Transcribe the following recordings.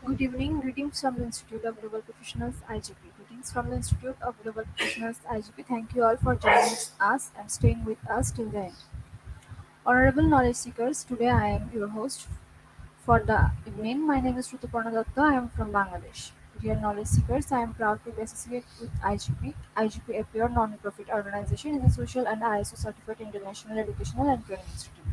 Good evening. Greetings from the Institute of Global Professionals IGP. Greetings from the Institute of Global Professionals IGP. Thank you all for joining us and staying with us till the end. Honorable knowledge seekers, today I am your host for the evening. My name is Rutuparna Datta. I am from Bangladesh. Dear knowledge seekers, I am proud to be associated with IGP. IGP, a pure non-profit organization, is a social and ISO certified international educational and training institute.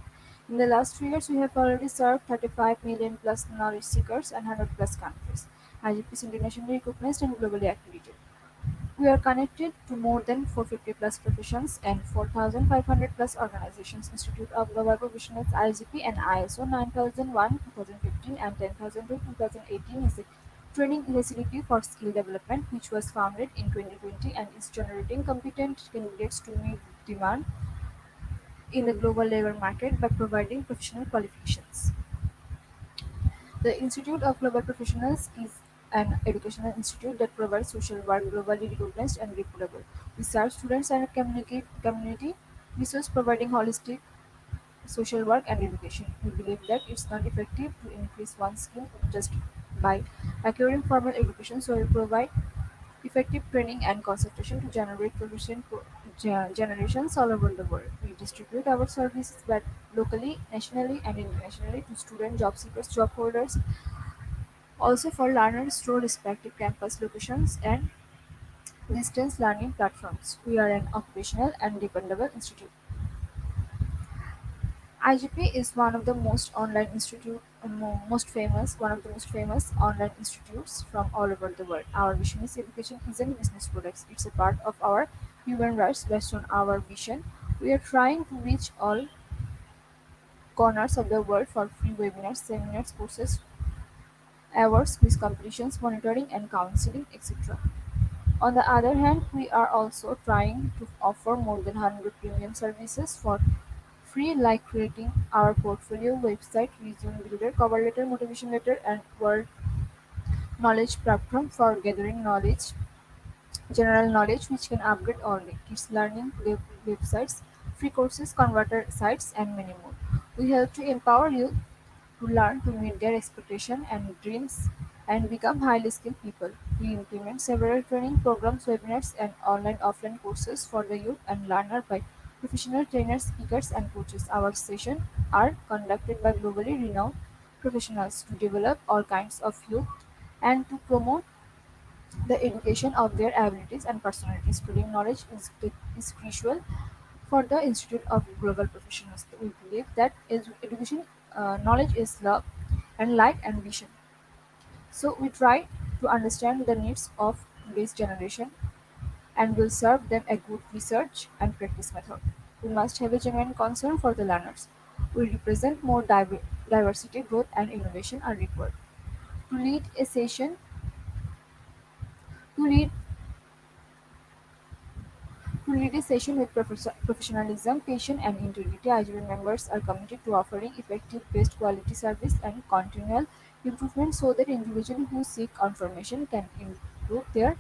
In the last 3 years, we have already served 35 million plus knowledge seekers and 100 plus countries. IGP is internationally recognized and globally accredited. We are connected to more than 450 plus professions and 4,500 plus organizations. Institute of Global Professionals (IGP) and ISO 9001 2015 and 10002 2018 is a training facility for skill development which was founded in 2020 and is generating competent candidates to meet demand in the global labor market by providing professional qualifications. The Institute of Global Professionals is an educational institute that provides social work globally recognized and reputable. We serve students and community resource providing holistic social work and education. We believe that it's not effective to increase one's skill just by acquiring formal education, so we provide effective training and concentration to generate generations all over the world. We distribute our services but locally, nationally, and internationally to students, job seekers, job holders, also for learners through respective campus locations and distance learning platforms. We are an occupational and dependable institute. IGP is one of the one of the most famous online institutes from all over the world. Our vision is education isn't business products; it's a part of our human rights based on our vision. We are trying to reach all corners of the world for free webinars, seminars, courses, awards, quiz competitions, monitoring and counseling, etc. On the other hand, we are also trying to offer more than 100 premium services for free, like creating our portfolio website, resume builder, cover letter, motivation letter, and world knowledge platform for gathering knowledge, general knowledge which can upgrade all the kids learning websites, free courses, converter sites, and many more. We help to empower you to learn to meet their expectations and dreams and become highly skilled people. We implement several training programs, webinars, and online offline courses for the youth and learner by professional trainers, speakers, and coaches. Our sessions are conducted by globally renowned professionals to develop all kinds of youth and to promote the education of their abilities and personalities. Spreading knowledge is crucial for the Institute of Global Professionals. We believe that education, knowledge is love and light and vision. So we try to understand the needs of today's generation and will serve them a good research and practice method. We must have a genuine concern for the learners. We represent more diversity, growth, and innovation are required. To lead a session, to lead To lead a session with professionalism, passion, and integrity, IGP members are committed to offering effective, best quality service and continual improvement so that individuals who seek confirmation can improve their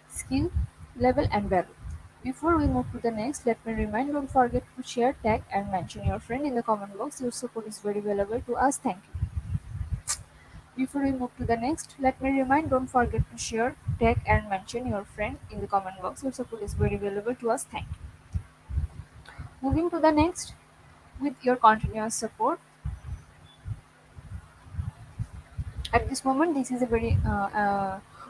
skill level and value. Before we move to the next, let me remind don't forget to share, tag, and mention your friend in the comment box. Your support is very valuable to us. Thank you. Before we move to the next, let me remind don't forget to share, tag, and mention your friend in the comment box. Your support is very valuable to us. Thank you. Moving to the next, with your continuous support. At this moment, this is a very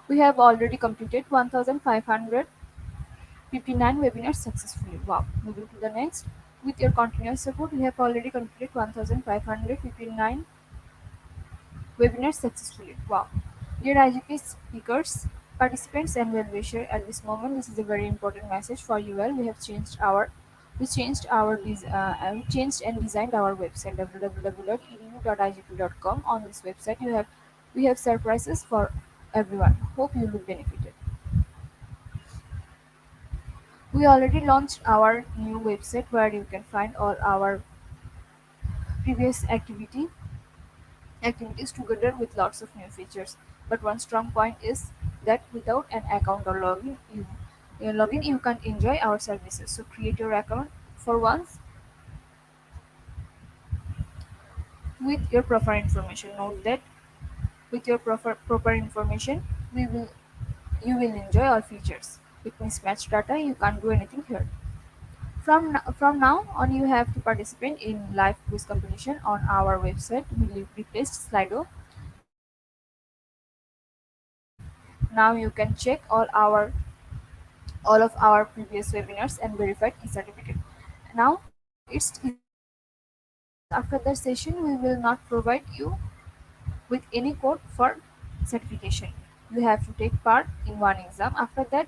we have already completed 1,559 webinars successfully. Wow! Moving to the next, with your continuous support, we have already completed 1,559 webinars successfully. Wow! Dear IGP speakers, participants, and well-wishers, at this moment, this is a very important message for you all. We changed and designed our website www.edu.igp.com. On this website, we have surprises for everyone. Hope you will benefited. We already launched our new website where you can find all our previous activities together with lots of new features. But one strong point is that without an account or login you can't enjoy our services. So create your account for once with your proper information. Note that With your proper information, we will you will enjoy all features. With mismatched data, you can't do anything here. From now on, you have to participate in live quiz competition on our website. We replaced Slido. Now you can check all of our previous webinars and verified e-certificate. Now it's easy to participate because after the session we will not provide you with any code for certification. You have to take part in one exam. After that,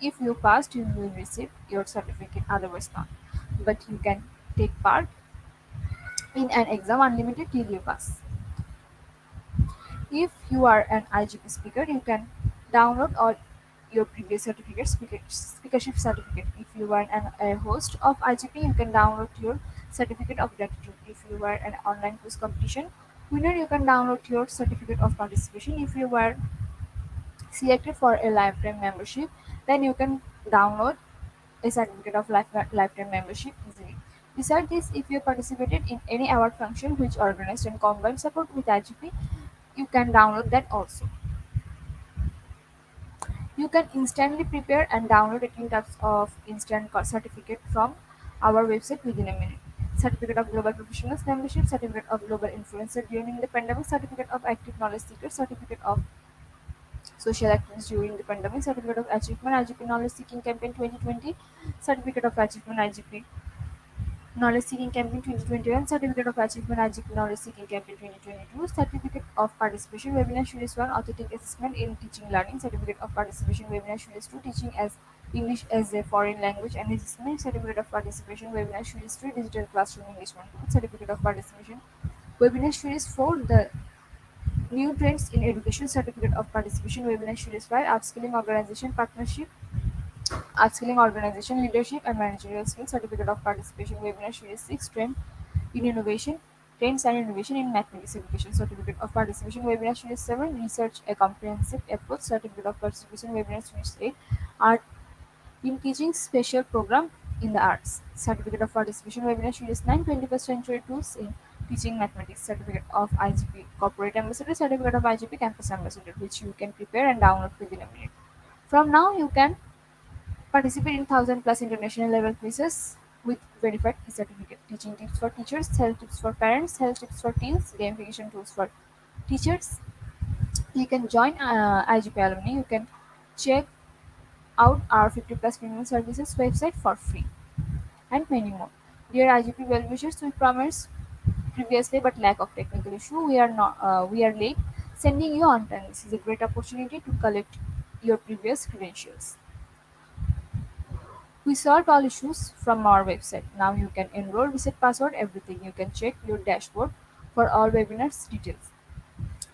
if you passed, you will receive your certificate. Otherwise, not. But you can take part in an exam unlimited till you pass. If you are an IGP speaker, you can download all your previous certificates, speakership certificate. If you are a host of IGP, you can download your certificate of gratitude. If you are an online quiz competition winner, you can download your certificate of participation. If you were selected for a lifetime membership, then you can download a certificate of lifetime membership easily. Besides this, if you participated in any award function which organized and combined support with IGP, you can download that also. You can instantly prepare and download 18 types of instant certificate from our website within a minute. Certificate of Global Professionals Membership, Certificate of Global Influencer during the pandemic, Certificate of Active Knowledge Seeker, Certificate of Social Activities during the pandemic, Certificate of Achievement IGP Knowledge Seeking Campaign 2020, Certificate of Achievement IGP Knowledge Seeking Campaign 2021, Certificate of Achievement IGP Knowledge Seeking Campaign 2022, Certificate of Participation Webinar Series 1 Authentic Assessment in Teaching Learning, Certificate of Participation Webinar Series 2 Teaching as English as a Foreign Language and Assessment, Certificate of Participation Webinar Series 3 Digital Classroom English 1, Certificate of Participation Webinar Series 4 The New Trends in Education, Certificate of Participation Webinar Series 5 Upskilling Organization Partnership, Upskilling Organization Leadership and Managerial Skills, Certificate of Participation Webinar Series 6 Trend in Innovation, Trends and Innovation in Mathematics Education, Certificate of Participation Webinar Series 7 Research a Comprehensive Approach, Certificate of Participation Webinar Series 8 Art in Teaching Special Program in the Arts, Certificate of Participation Webinar Series 9 21st Century Tools in Teaching Mathematics, Certificate of IGP Corporate Ambassador, Certificate of IGP Campus Ambassador, which you can prepare and download within a minute. From now, you can participate in 1000 plus international level quizzes with verified certificate. Teaching tips for teachers, health tips for parents, health tips for teens, gamification tools for teachers. You can join IGP alumni. You can check out our 50 plus premium services website for free and many more. Dear IGP well wishers, we promised previously but lack of technical issue. We are late sending you on time. This is a great opportunity to collect your previous credentials. We solved all issues from our website. Now you can enroll, reset password, everything. You can check your dashboard for all webinars details.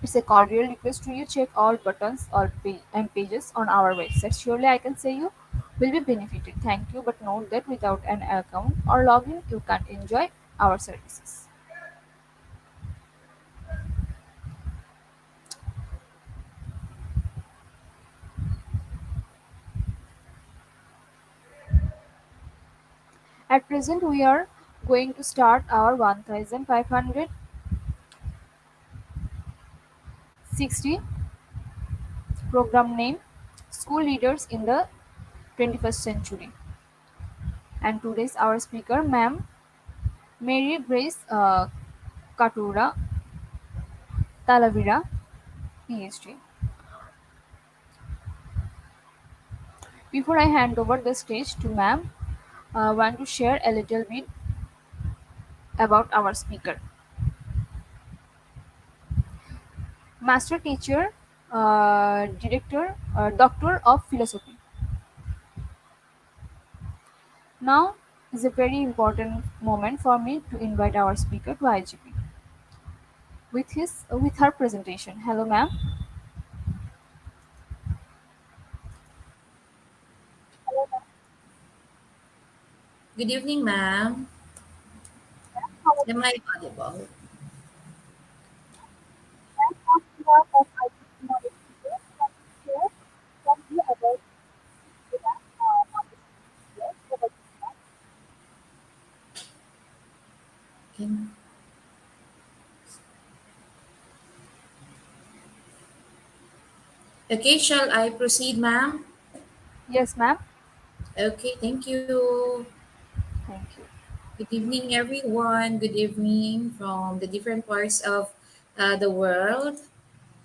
It's a cordial request to you check all buttons and pages on our website. Surely I can say you will be benefited. Thank you, but note that without an account or login, you can't enjoy our services. At present, we are going to start our 1560 program name School Leaders in the 21st Century. And today's our speaker, Ma'am Mary Grace Katura Talavera, PhD. Before I hand over the stage to Ma'am, I want to share a little bit about our speaker. Master teacher, director, doctor of philosophy. Now is a very important moment for me to invite our speaker to IGP with her presentation. Hello, ma'am. Good evening, ma'am. Am I audible? Can, Okay, shall I proceed, ma'am? Yes, ma'am. Okay, thank you. Thank you. Good evening, everyone. Good evening from the different parts of the world.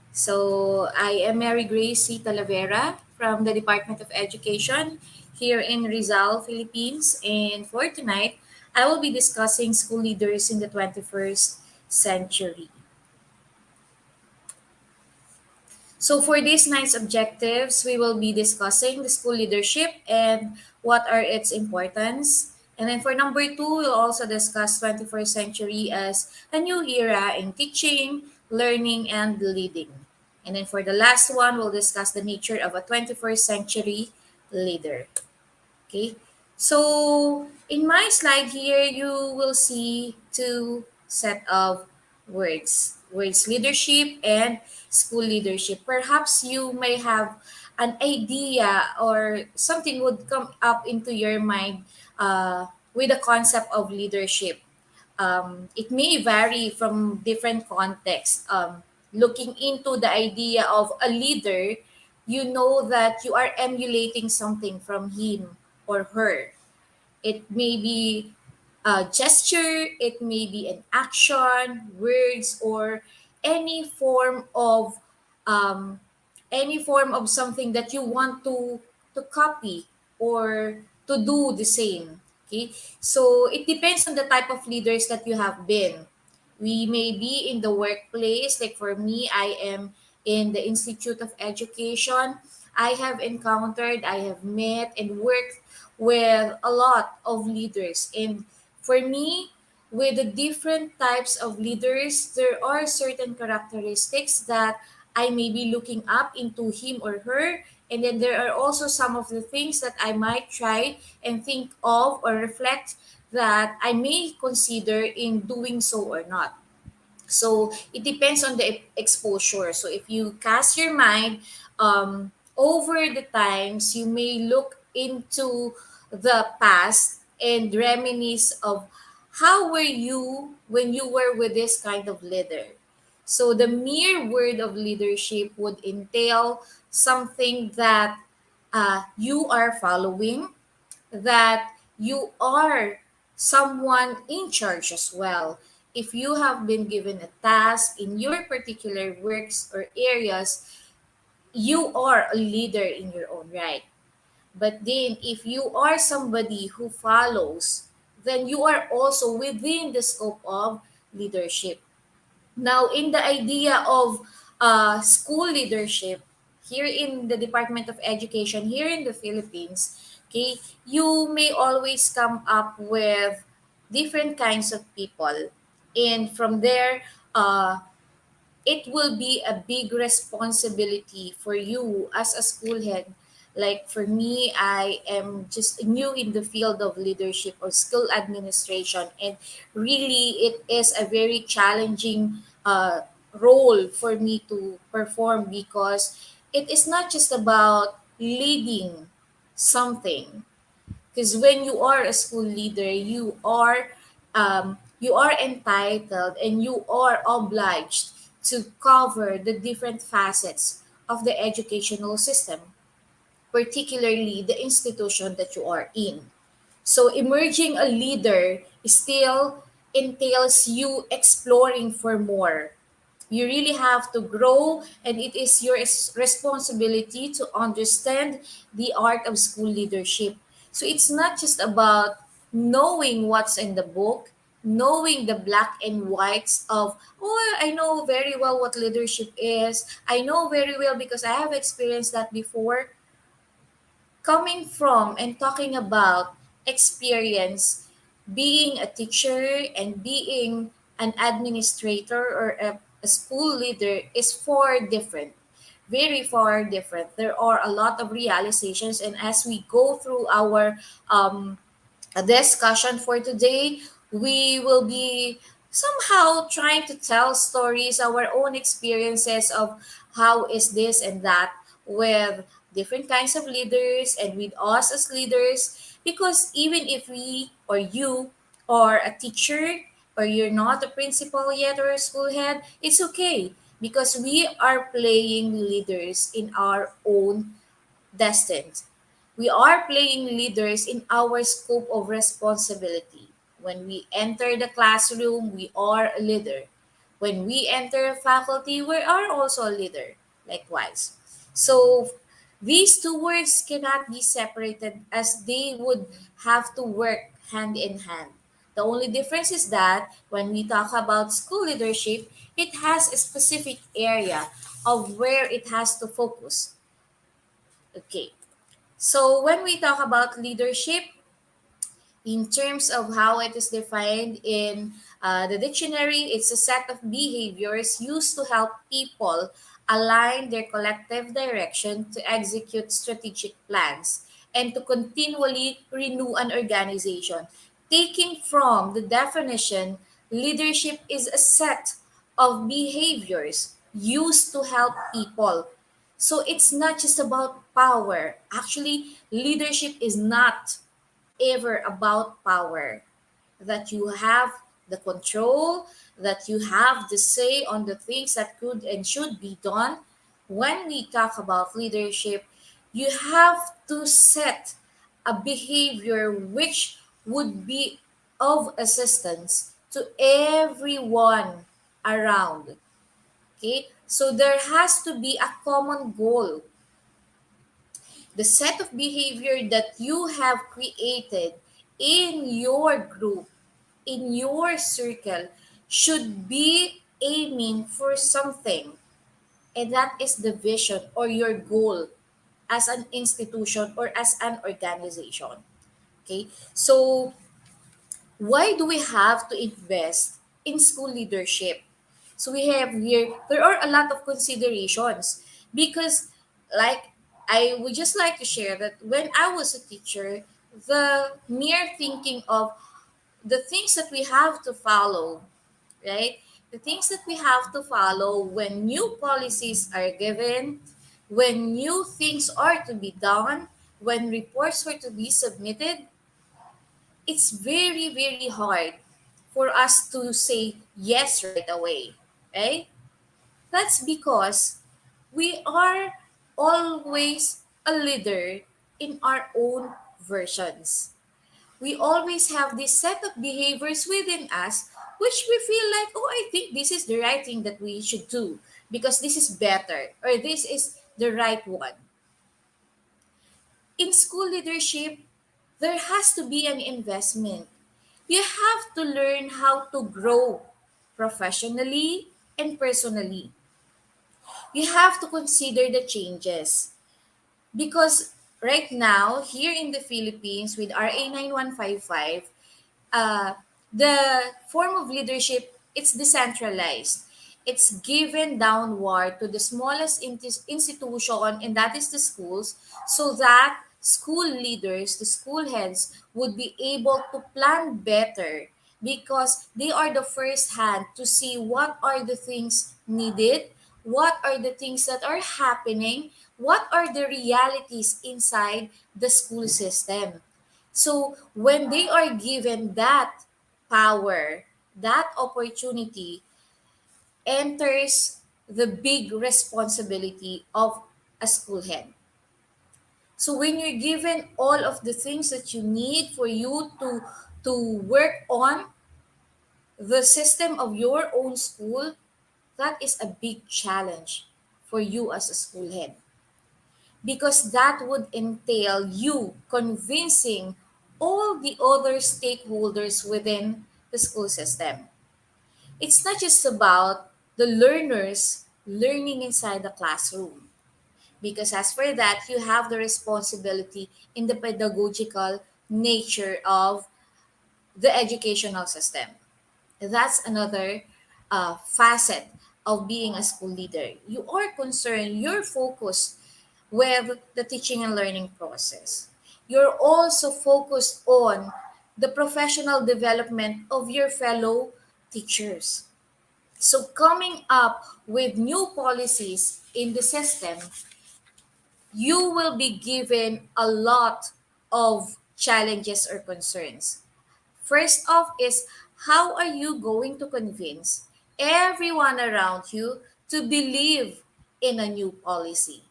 So, I am Mary Grace C. Talavera from the Department of Education here in Rizal, Philippines. And for tonight, I will be discussing school leaders in the 21st century. So for this night's objectives, we will be discussing the school leadership and what are its importance. And then for number two, we'll also discuss 21st century as a new era in teaching, learning, and leading. And then for the last one, we'll discuss the nature of a 21st century leader. Okay. So in my slide here, you will see two set of words. Words leadership and school leadership. Perhaps you may have an idea or something would come up into your mind with the concept of leadership. It may vary from different contexts. Looking into the idea of a leader, you know that you are emulating something from him or her. It may be a gesture, it may be an action, words, or any form of um, any form of something that you want to copy or to do the same. Okay, so it depends on the type of leaders that you have been. We may be in the workplace, like for me, I am in the Institute of Education. I have met and worked with a lot of leaders. And for me, with the different types of leaders, there are certain characteristics that I may be looking up into him or her. And then there are also some of the things that I might try and think of or reflect that I may consider in doing so or not. So it depends on the exposure. So if you cast your mind over the times, you may look into the past and reminisce of how were you when you were with this kind of leader. So the mere word of leadership would entail something that you are following, that you are someone in charge as well. If you have been given a task in your particular works or areas, you are a leader in your own right. But then, if you are somebody who follows, then you are also within the scope of leadership. Now, in the idea of school leadership here in the Department of Education here in the Philippines, okay, you may always come up with different kinds of people, and from there, uh, it will be a big responsibility for you as a school head. Like for me, I am just new in the field of leadership or school administration, and really, it is a very challenging role for me to perform because it is not just about leading something, because when you are a school leader, you are entitled and you are obliged to cover the different facets of the educational system, particularly the institution that you are in. So emerging a leader still entails you exploring for more. You really have to grow, and it is your responsibility to understand the art of school leadership. So it's not just about knowing what's in the book, knowing the black and whites of, oh, I know very well what leadership is. I know very well because I have experienced that before. Coming from and talking about experience, being a teacher and being an administrator or a school leader is far different, very far different. There are a lot of realizations, and as we go through our discussion for today, we will be somehow trying to tell stories, our own experiences of how is this and that with different kinds of leaders and with us as leaders. Because even if we or you are a teacher or you're not a principal yet or a school head, it's okay. because we are playing leaders in our own destined. We are playing leaders in our scope of responsibility. When we enter the classroom, we are a leader. When we enter a faculty, we are also a leader, likewise. So these two words cannot be separated as they would have to work hand in hand. The only difference is that when we talk about school leadership, it has a specific area of where it has to focus. Okay. So when we talk about leadership, in terms of how it is defined in the dictionary, it's a set of behaviors used to help people align their collective direction to execute strategic plans and to continually renew an organization. Taking from the definition, leadership is a set of behaviors used to help people. So it's not just about power. Actually, leadership is not ever about power, that you have the control, that you have the say on the things that could and should be done. When we talk about leadership, you have to set a behavior which would be of assistance to everyone around. Okay, so there has to be a common goal. The set of behavior that you have created in your group, in your circle, should be aiming for something. And that is the vision or your goal as an institution or as an organization. Okay. So why do we have to invest in school leadership? So we have here, there are a lot of considerations because, like, I would just like to share that when I was a teacher, the mere thinking of the things that we have to follow, right? The things that we have to follow when new policies are given, when new things are to be done, when reports were to be submitted, it's very, very hard for us to say yes right away, right? That's because we are always a leader in our own versions. We always have this set of behaviors within us which we feel like, oh, I think this is the right thing that we should do because this is better or this is the right one. In school leadership, there has to be an investment. You have to learn how to grow professionally and personally. You have to consider the changes because right now here in the Philippines with RA 9155, uh, the form of leadership, it's decentralized. It's given downward to the smallest institution, and that is the schools, so that school leaders, the school heads, would be able to plan better because they are the first hand to see what are the things needed, what are the things that are happening, what are the realities inside the school system. So when they are given that power, that opportunity, enters the big responsibility of a school head. So when you're given all of the things that you need for you to work on the system of your own school, that is a big challenge for you as a school head because that would entail you convincing all the other stakeholders within the school system. It's not just about the learners learning inside the classroom, because as for that, you have the responsibility in the pedagogical nature of the educational system. That's another facet of being a school leader. You are concerned, you're focused with the teaching and learning process. You're also focused on the professional development of your fellow teachers. So, coming up with new policies in the system, you will be given a lot of challenges or concerns. First off is how are you going to convince everyone around you to believe in a new policy.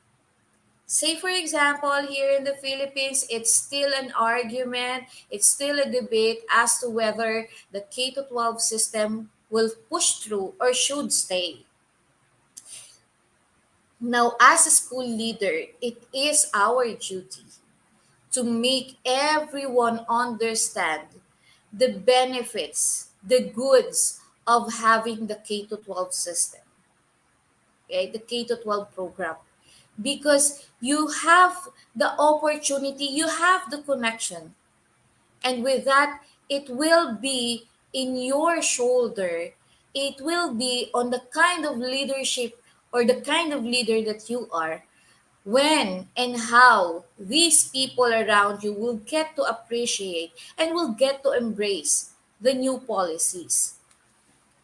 Say, for example, here in the Philippines, it's still an argument, it's still a debate as to whether the K to 12 system will push through or should stay. Now, as a school leader, it is our duty to make everyone understand the benefits, the goods of having the K to 12 system, okay? The K to 12 program. Because you have the opportunity, you have the connection. And with that, it will be in your shoulder. It will be on the kind of leadership or the kind of leader that you are when and how these people around you will get to appreciate and will get to embrace the new policies.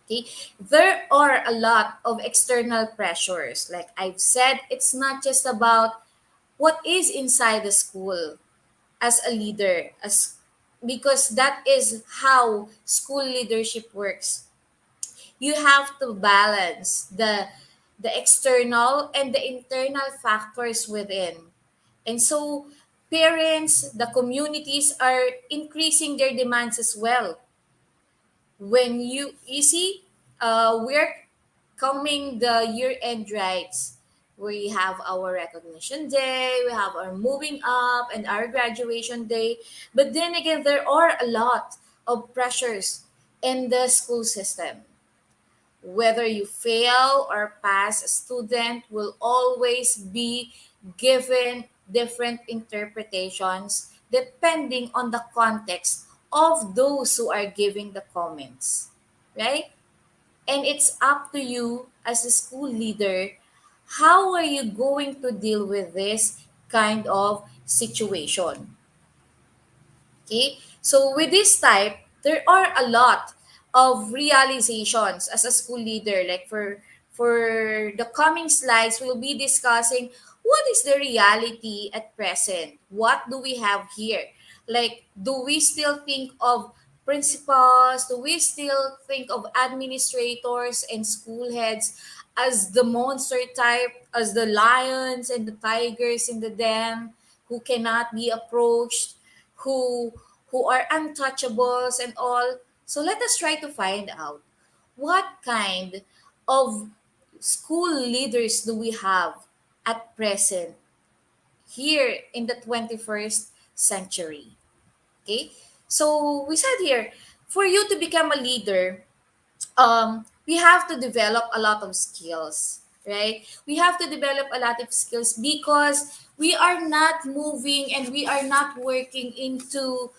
Okay, there are a lot of external pressures. Like I've said, it's not just about what is inside the school as a leader, as because that is how school leadership works. You have to balance the external and the internal factors within. And so parents, the communities are increasing their demands as well. When you see, we're coming the year end rights. We have our recognition day, we have our moving up and our graduation day. But then again, there are a lot of pressures in the school system. Whether you fail or pass, a student will always be given different interpretations depending on the context of those who are giving the comments, right? And it's up to you as a school leader, how are you going to deal with this kind of situation? Okay, so with this type, there are a lot of realizations as a school leader. Like for the coming slides, we'll be discussing what is the reality at present. What do we have here? Like, do we still think of principals? Do we still think of administrators and school heads as the monster type, as the lions and the tigers in the den who cannot be approached? who who are untouchables and all. So let us try to find out what kind of school leaders do we have at present here in the 21st century. Okay? So we said here, for you to become a leader, we have to develop a lot of skills, right? We have to develop a lot of skills because we are not moving and we are not working into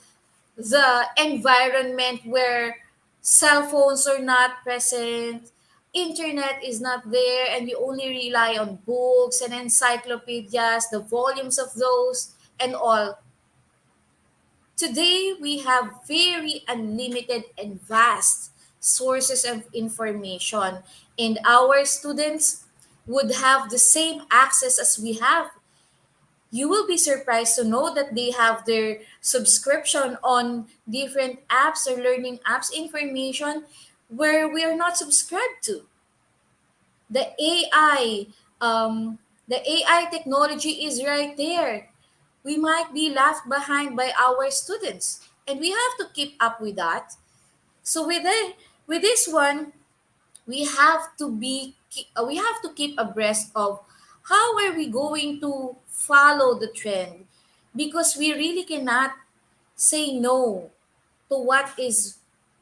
the environment where cell phones are not present, internet is not there, and you only rely on books and encyclopedias, the volumes of those, and all. Today, we have very unlimited and vast sources of information, and our students would have the same access as we have. You will be surprised to know that they have their subscription on different apps or learning apps information where we are not subscribed to. The AI, the AI technology is right there. We might be left behind by our students, and we have to keep up with that. So with this one, we have to keep abreast of how are we going to follow the trend, because we really cannot say no to what is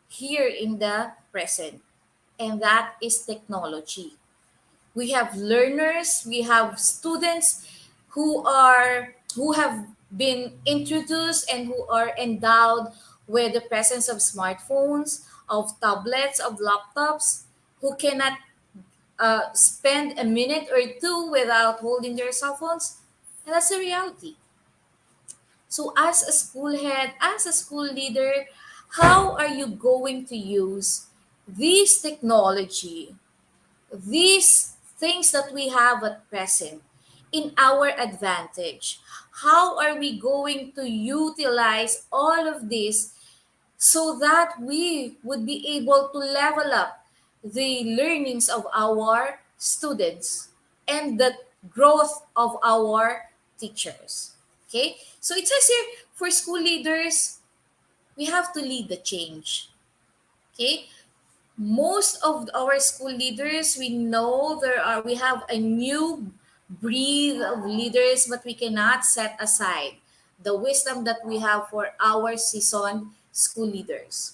here in the present, and that is technology. We have learners, we have students who have been introduced and who are endowed with the presence of smartphones, of tablets, of laptops, who cannot spend a minute or two without holding their cell phones. And that's the reality. So as a school head, as a school leader, how are you going to use this technology, these things that we have at present, in our advantage? How are we going to utilize all of this so that we would be able to level up the learnings of our students and the growth of our teachers. Okay? So it says here, for school leaders, we have to lead the change. Okay? Most of our school leaders, we know we have a new breed of leaders, but we cannot set aside the wisdom that we have for our seasoned school leaders.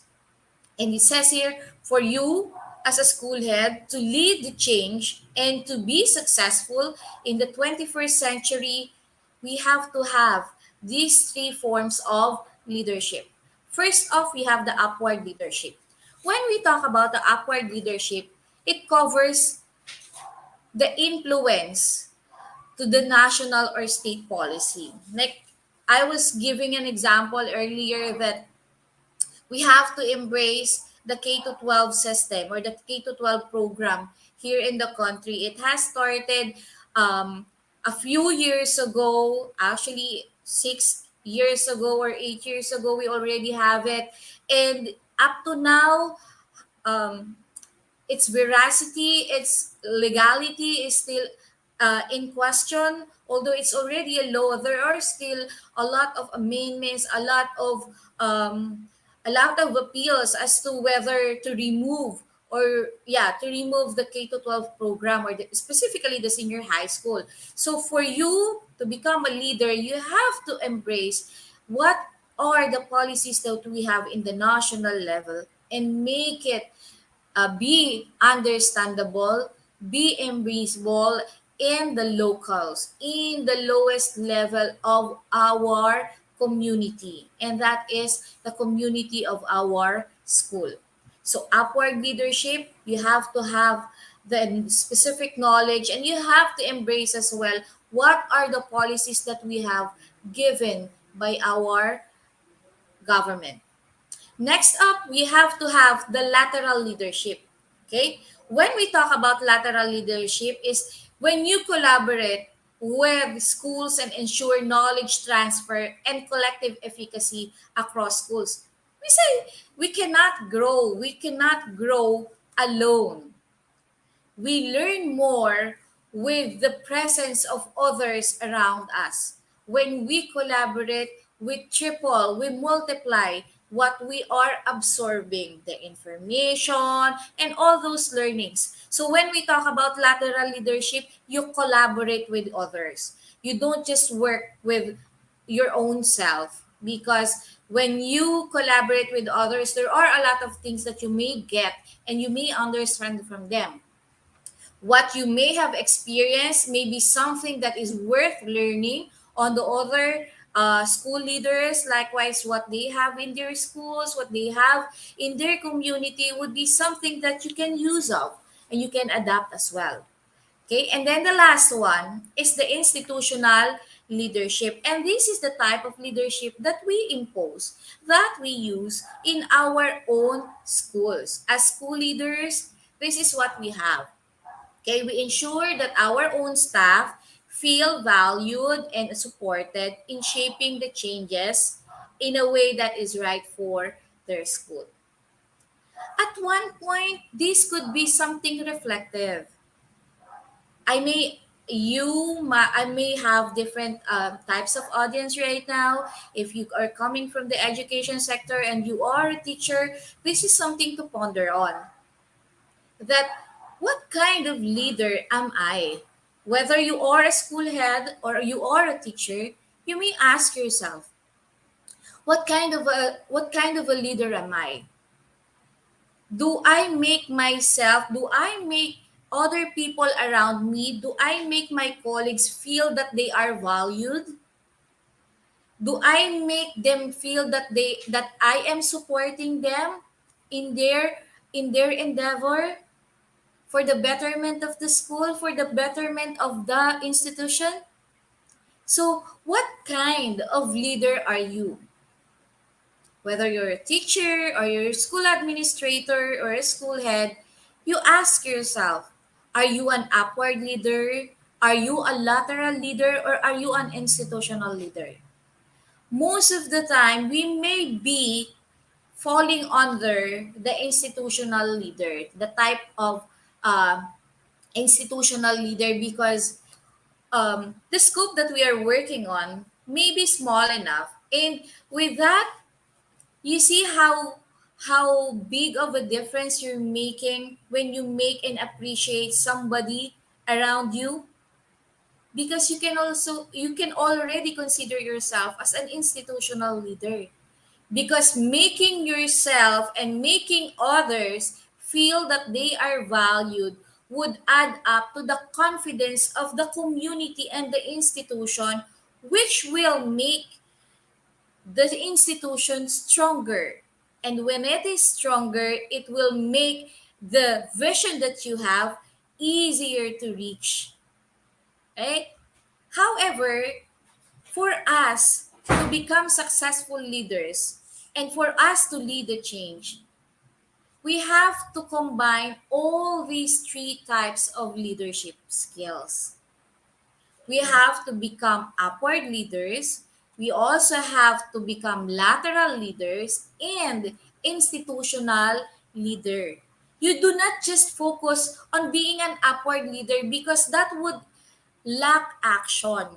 And it says here, for you as a school head to lead the change and to be successful in the 21st century, we have to have these three forms of leadership. First off, we have the upward leadership. When we talk about the upward leadership, it covers the influence to the national or state policy. Like I was giving an example earlier that we have to embrace the K to 12 system or the K to 12 program here in the country. It has started a few years ago, actually 6 years ago or 8 years ago, we already have it. And up to now, um, its veracity, its legality is still in question. Although it's already a law, there are still a lot of amendments, um, a lot of appeals as to whether to remove to remove the K to 12 program or specifically the senior high school. So for you to become a leader, you have to embrace what are the policies that we have in the national level and make it be understandable, be embraceable in the locals, in the lowest level of our community, and that is the community of our school. So, upward leadership, you have to have the specific knowledge and you have to embrace as well what are the policies that we have given by our government. Next up, we have to have the lateral leadership. Okay? When we talk about lateral leadership is when you collaborate with schools and ensure knowledge transfer and collective efficacy across schools. We say we cannot grow alone. We learn more with the presence of others around us. When we collaborate, we triple, we multiply what we are absorbing, the information and all those learnings. So when we talk about lateral leadership, you collaborate with others. You don't just work with your own self because when you collaborate with others, there are a lot of things that you may get and you may understand from them. What you may have experienced may be something that is worth learning on the other school leaders. Likewise, what they have in their schools, what they have in their community would be something that you can use of and you can adapt as well. Okay, and then the last one is the institutional leadership. And this is the type of leadership that we impose, that we use in our own schools. As school leaders, this is what we have. Okay, we ensure that our own staff feel valued and supported in shaping the changes in a way that is right for their school. At one point, this could be something reflective. I may I may have different types of audience right now. If you are coming from the education sector and you are a teacher, this is something to ponder on. That what kind of leader am I? Whether you are a school head or you are a teacher, you may ask yourself, what kind of a leader am I? Do I make other people around me, do I make my colleagues feel that they are valued? Do I make them feel that I am supporting them in their endeavor? For the betterment of the school, for the betterment of the institution. So, what kind of leader are you? Whether you're a teacher or you're a school administrator or a school head, you ask yourself, are you an upward leader? Are you a lateral leader or are you an institutional leader? Most of the time, we may be falling under the institutional leader, the type of uh, institutional leader because the scope that we are working on may be small enough. And with that, you see how big of a difference you're making when you make and appreciate somebody around you, because you can already consider yourself as an institutional leader, because making yourself and making others feel that they are valued would add up to the confidence of the community and the institution, which will make the institution stronger. And when it is stronger, it will make the vision that you have easier to reach. Right? However, for us to become successful leaders and for us to lead the change, we have to combine all these three types of leadership skills. We have to become upward leaders. We also have to become lateral leaders and institutional leader. You do not just focus on being an upward leader because that would lack action.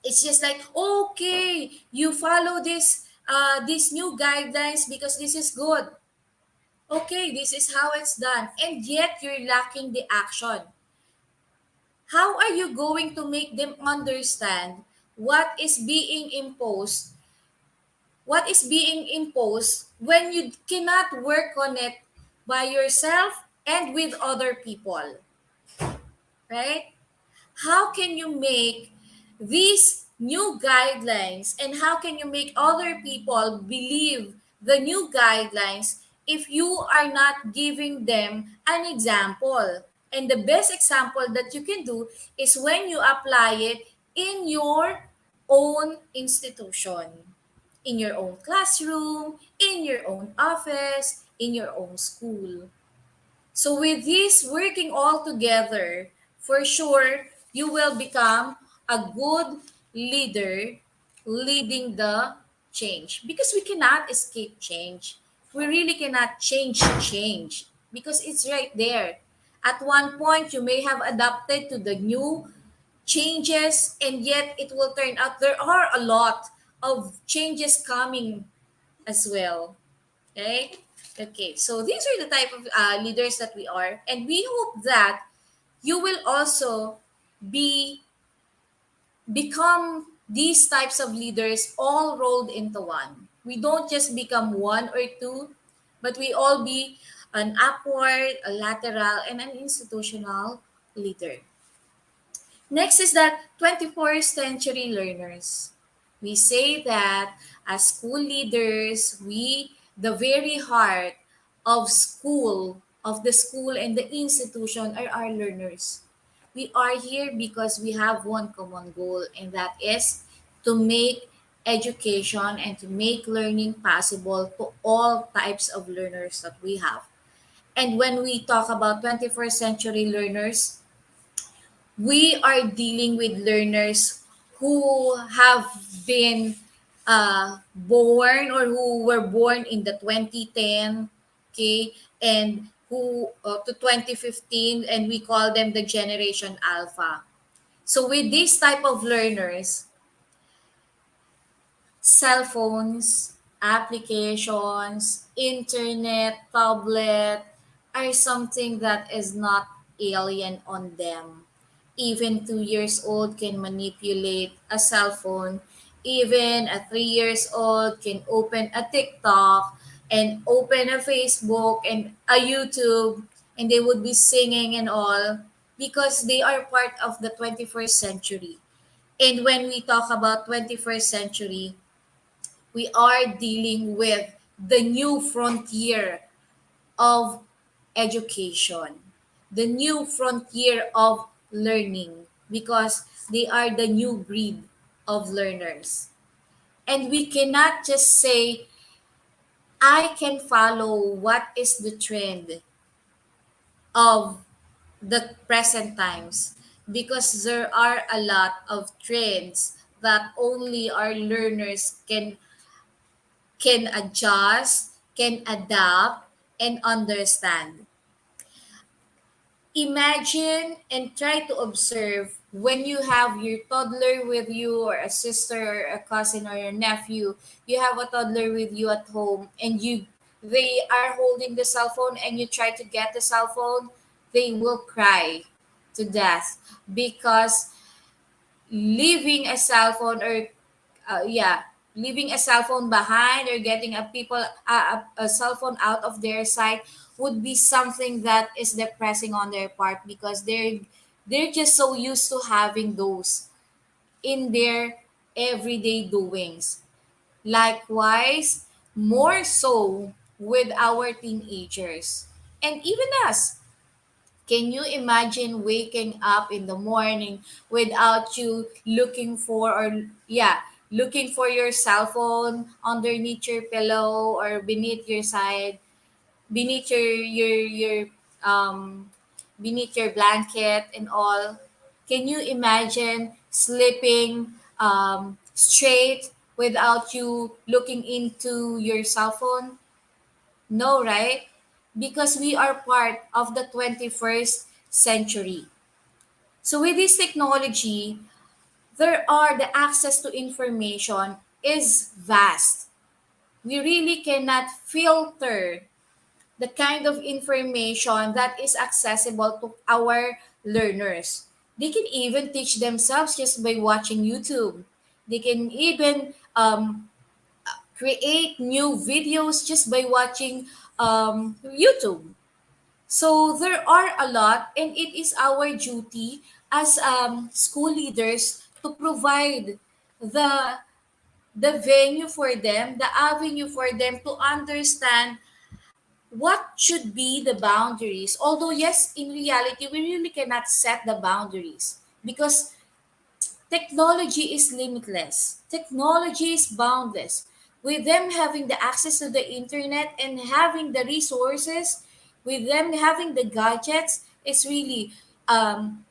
It's just like, okay, you follow these new guidelines because this is good. Okay, this is how it's done. And yet you're lacking the action. How are you going to make them understand what is being imposed? What is being imposed when you cannot work on it by yourself and with other people, right? How can you make these new guidelines and how can you make other people believe the new guidelines if you are not giving them an example? And the best example that you can do is when you apply it in your own institution, in your own classroom, in your own office, in your own school. So with this working all together, for sure, you will become a good leader leading the change. Because we cannot escape change. We really cannot change because it's right there. At one point, you may have adapted to the new changes, and yet it will turn out there are a lot of changes coming as well. Okay? Okay, so these are the type of leaders that we are, and we hope that you will also be become these types of leaders all rolled into one. We don't just become one or two, but we all be an upward, a lateral, and an institutional leader. Next is that 21st century learners. We say that as school leaders, the very heart of the school and the institution are our learners. We are here because we have one common goal, and that is to make education and to make learning possible to all types of learners that we have. And when we talk about 21st century learners, we are dealing with learners who have been born or who were born in the 2010, okay, and who to 2015, and we call them the generation alpha. So with this type of learners, cell phones, applications, internet, tablet are something that is not alien on them. Even 2 years old can manipulate a cell phone. Even a 3 years old can open a TikTok and open a Facebook and a YouTube, and they would be singing and all because they are part of the 21st century. And when we talk about 21st century, we are dealing with the new frontier of education, the new frontier of learning, because they are the new breed of learners. And we cannot just say, I can follow what is the trend of the present times, because there are a lot of trends that only our learners can adjust, can adapt, and understand. Imagine and try to observe when you have your toddler with you, or a sister or a cousin or your nephew. You have a toddler with you at home, and they are holding the cell phone, and you try to get the cell phone. They will cry to death because leaving a cell phone, or yeah, leaving a cell phone behind, or getting a cell phone out of their sight would be something that is depressing on their part, because they're just so used to having those in their everyday doings. Likewise, more so with our teenagers and even us. Can you imagine waking up in the morning without you looking for, or yeah, looking for your cell phone underneath your pillow or beneath your side, beneath your um beneath your blanket and all? Can you imagine sleeping straight without you looking into your cell phone? No, right? Because we are part of the 21st century. So with this technology, the access to information is vast. We really cannot filter the kind of information that is accessible to our learners. They can even teach themselves just by watching YouTube. They can even create new videos just by watching YouTube. So there are a lot, and it is our duty as school leaders to provide the the venue for them, the avenue for them to understand what should be the boundaries. Although yes, in reality, we really cannot set the boundaries because technology is limitless. Technology is boundless. With them having the access to the internet and having the resources, with them having the gadgets, um,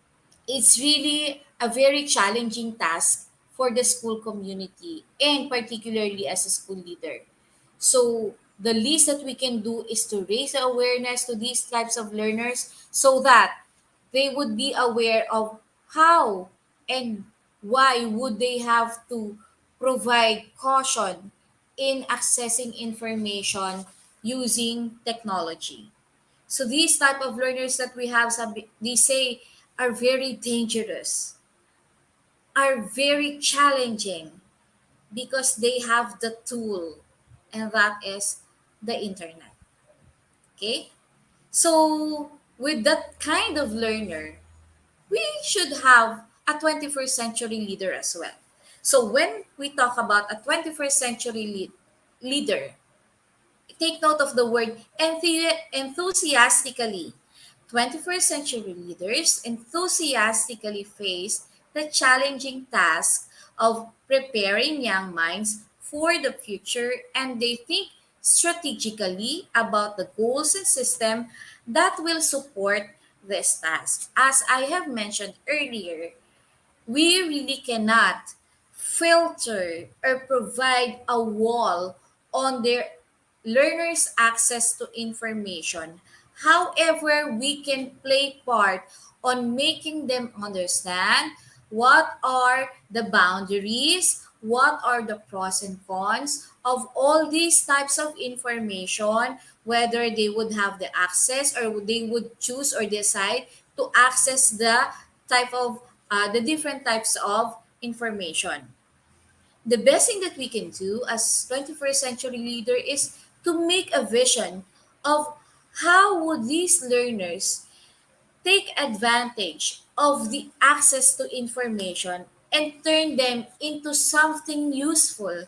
it's really a very challenging task for the school community, and particularly as a school leader. So the least that we can do is to raise awareness to these types of learners so that they would be aware of how and why would they have to provide caution in accessing information using technology. So these type of learners that we have, they say, are very dangerous, are very challenging, because they have the tool, and that is the internet. Okay? So with that kind of learner, we should have a 21st century leader as well. So when we talk about a 21st century leader, take note of the word enthusiastically. 21st century leaders enthusiastically face the challenging task of preparing young minds for the future, and they think strategically about the goals and system that will support this task. As I have mentioned earlier, we really cannot filter or provide a wall on their learners' access to information. However, we can play part on making them understand what are the boundaries, what are the pros and cons of all these types of information, whether they would have the access or they would choose or decide to access the different types of information. The best thing that we can do as 21st century leader is to make a vision of how would these learners take advantage of the access to information and turn them into something useful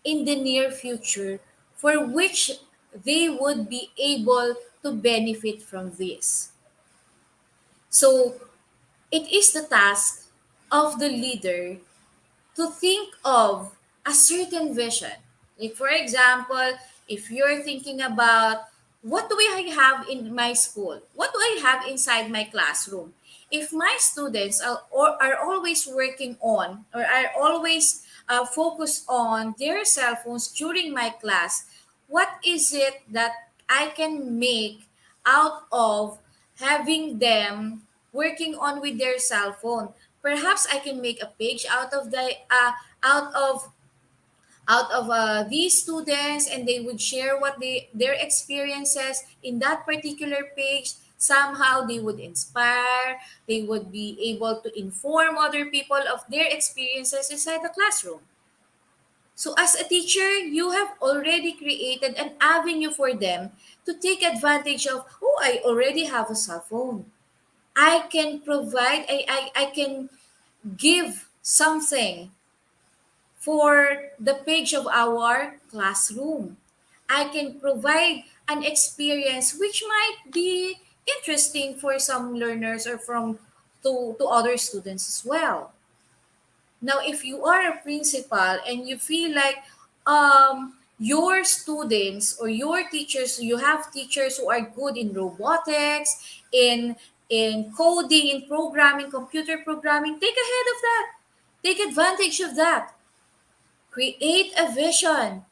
in the near future, for which they would be able to benefit from this. So it is the task of the leader to think of a certain vision. Like, for example, if you're thinking about what do I have in my school? What do I have inside my classroom? If my students are always working on, or are always focused on their cell phones during my class, what is it that I can make out of having them working on with their cell phone. Perhaps I can make a page out of these students, and they would share what their experiences in that particular page. Somehow they would inspire, they would be able to inform other people of their experiences inside the classroom. So as a teacher, you have already created an avenue for them to take advantage of, oh, I already have a cell phone. I can provide, I can give something for the page of our classroom. I can provide an experience which might be interesting for some learners or to other students as well. Now, if you are a principal and you feel like your students or your teachers, you have teachers who are good in robotics, in coding, in programming, computer programming, take ahead of that. Take advantage of that. Create a vision.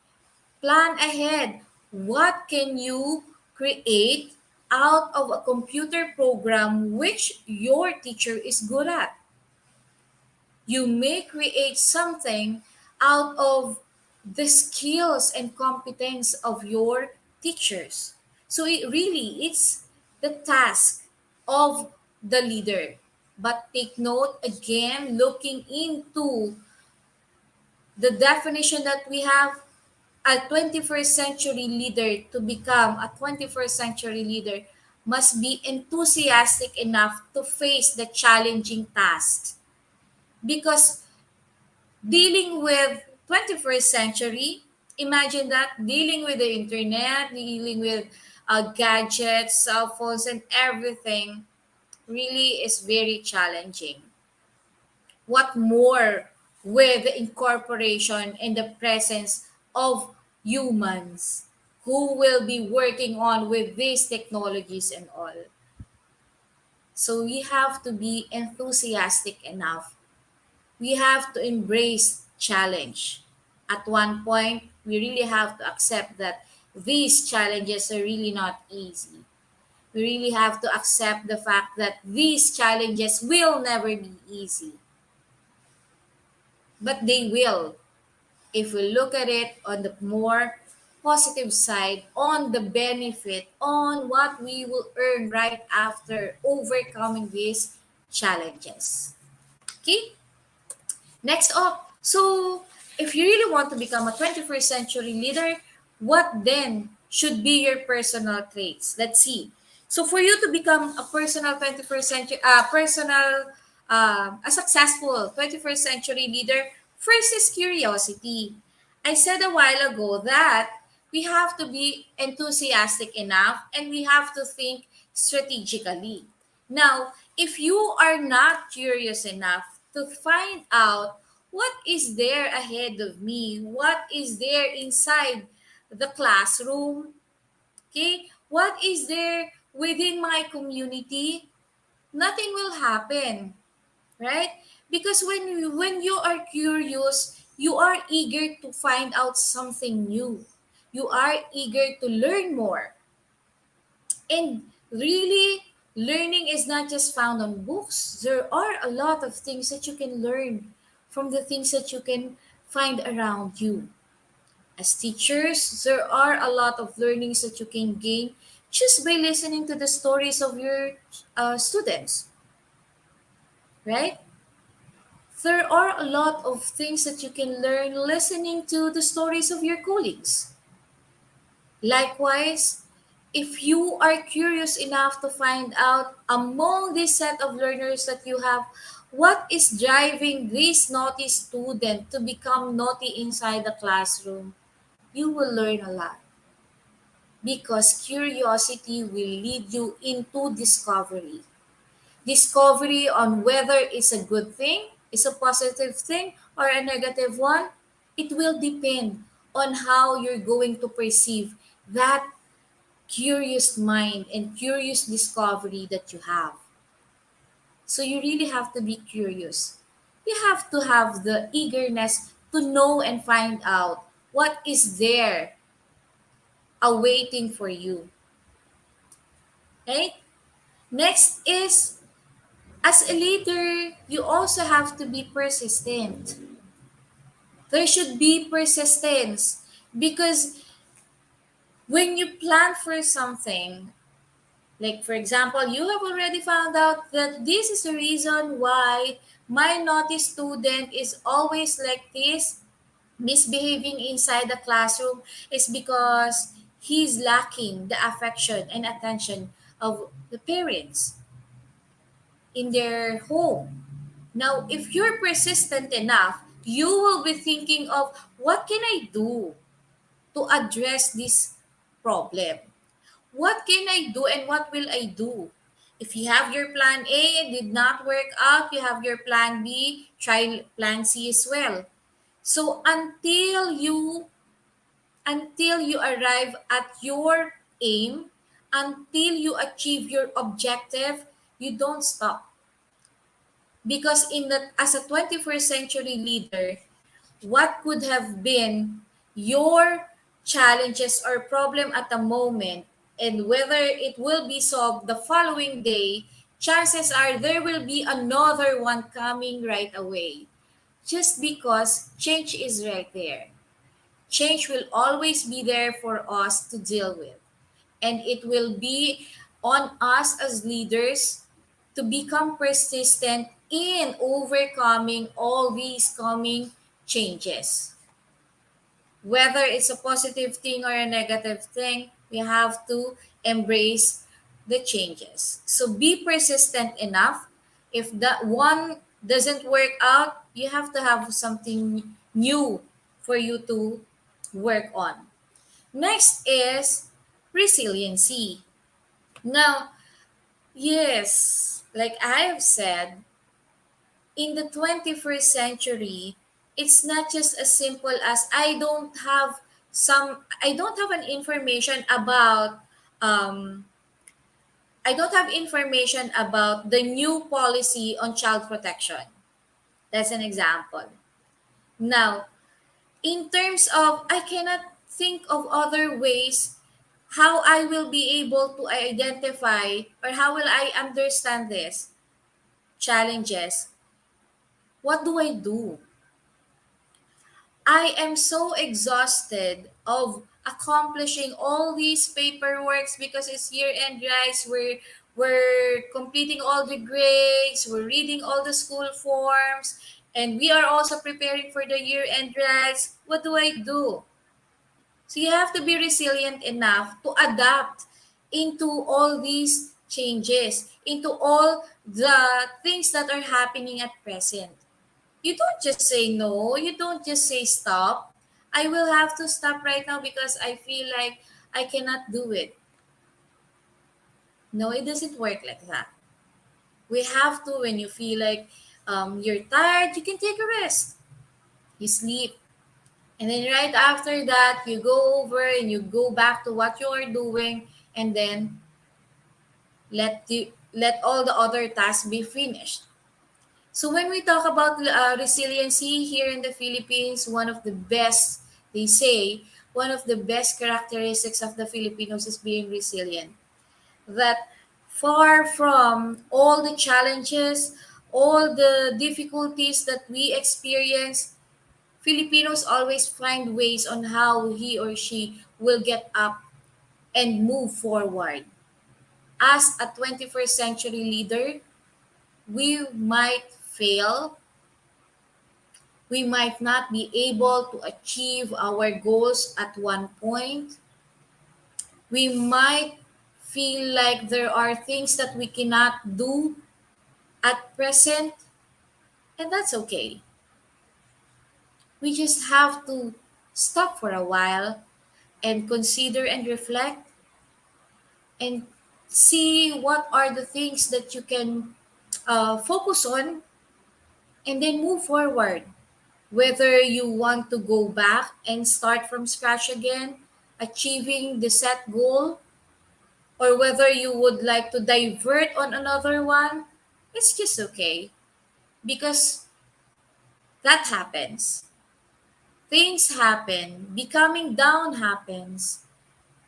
Plan ahead. What can you create out of a computer program which your teacher is good at? You may create something out of the skills and competence of your teachers. So it's the task of the leader. But take note again, looking into the definition that we have, a 21st century leader, to become a 21st century leader, must be enthusiastic enough to face the challenging tasks. Because dealing with 21st century, imagine that, dealing with the internet, dealing with gadgets, cell phones, and everything really is very challenging. What more with the incorporation and the presence of humans who will be working on with these technologies and all. So we have to be enthusiastic enough. We have to embrace challenge. At one point, we really have to accept that these challenges are really not easy. We really have to accept the fact that these challenges will never be easy, but they will if we look at it on the more positive side, on the benefit, on what we will earn right after overcoming these challenges. Okay, next up. So, if you really want to become a 21st century leader, what then should be your personal traits? Let's see. So, for you to become a personal 21st century, a successful 21st century leader, first is curiosity. I said a while ago that we have to be enthusiastic enough and we have to think strategically. Now, if you are not curious enough to find out what is there ahead of me, what is there inside the classroom, okay, what is there within my community, nothing will happen, right? Because when you are curious, you are eager to find out something new. You are eager to learn more. And really, learning is not just found on books. There are a lot of things that you can learn from the things that you can find around you. As teachers, there are a lot of learnings that you can gain just by listening to the stories of your students, right? There are a lot of things that you can learn listening to the stories of your colleagues. Likewise, if you are curious enough to find out among this set of learners that you have, what is driving this naughty student to become naughty inside the classroom, you will learn a lot. Because curiosity will lead you into discovery. Discovery on whether it's a good thing, it's a positive thing, or a negative one, it will depend on how you're going to perceive that curious mind and curious discovery that you have. So you really have to be curious. You have to have the eagerness to know and find out what is there awaiting for you. Right? Next is, as a leader, you also have to be persistent. There should be persistence because when you plan for something, like for example, you have already found out that this is the reason why my naughty student is always like this, misbehaving inside the classroom, is because he's lacking the affection and attention of the parents in their home. Now, if you're persistent enough, you will be thinking of what can I do to address this problem? What can I do and what will I do? If you have your plan A and did not work out, you have your plan B, try plan C as well. So until you arrive at your aim, until you achieve your objective, you don't stop. Because as a 21st century leader, what could have been your challenges or problem at the moment, and whether it will be solved the following day, chances are there will be another one coming right away. Just because change is right there. Change will always be there for us to deal with. And it will be on us as leaders to become persistent in overcoming all these coming changes. Whether it's a positive thing or a negative thing, we have to embrace the changes. So be persistent enough. If that one doesn't work out, you have to have something new for you to work on. Next is resiliency. Now, yes, like I have said, in the 21st century, it's not just as simple as I don't have an information about um I don't have information about the new policy on child protection. That's an example. Now, in terms of, I cannot think of other ways how I will be able to identify or how will I understand this challenges. What do I do? I am so exhausted of accomplishing all these paperworks because it's year-end, guys. We're completing all the grades, we're reading all the school forms, and we are also preparing for the year-end rides. What do I do? So you have to be resilient enough to adapt into all these changes, into all the things that are happening at present. You don't just say no, you don't just say stop. I will have to stop right now because I feel like I cannot do it. No, it doesn't work like that. We have to, when you feel like you're tired, you can take a rest. You sleep. And then right after that, you go over and you go back to what you are doing, and then let all the other tasks be finished. So when we talk about resiliency here in the Philippines, one of the best, they say, one of the best characteristics of the Filipinos is being resilient. That far from all the challenges, all the difficulties that we experience, Filipinos always find ways on how he or she will get up and move forward. As a 21st century leader, we might fail, we might not be able to achieve our goals at one point. We might feel like there are things that we cannot do at present, and that's okay. We just have to stop for a while and consider and reflect and see what are the things that you can focus on and then move forward. Whether you want to go back and start from scratch again, achieving the set goal, or whether you would like to divert on another one, it's just okay because that happens. Things happen, becoming down happens.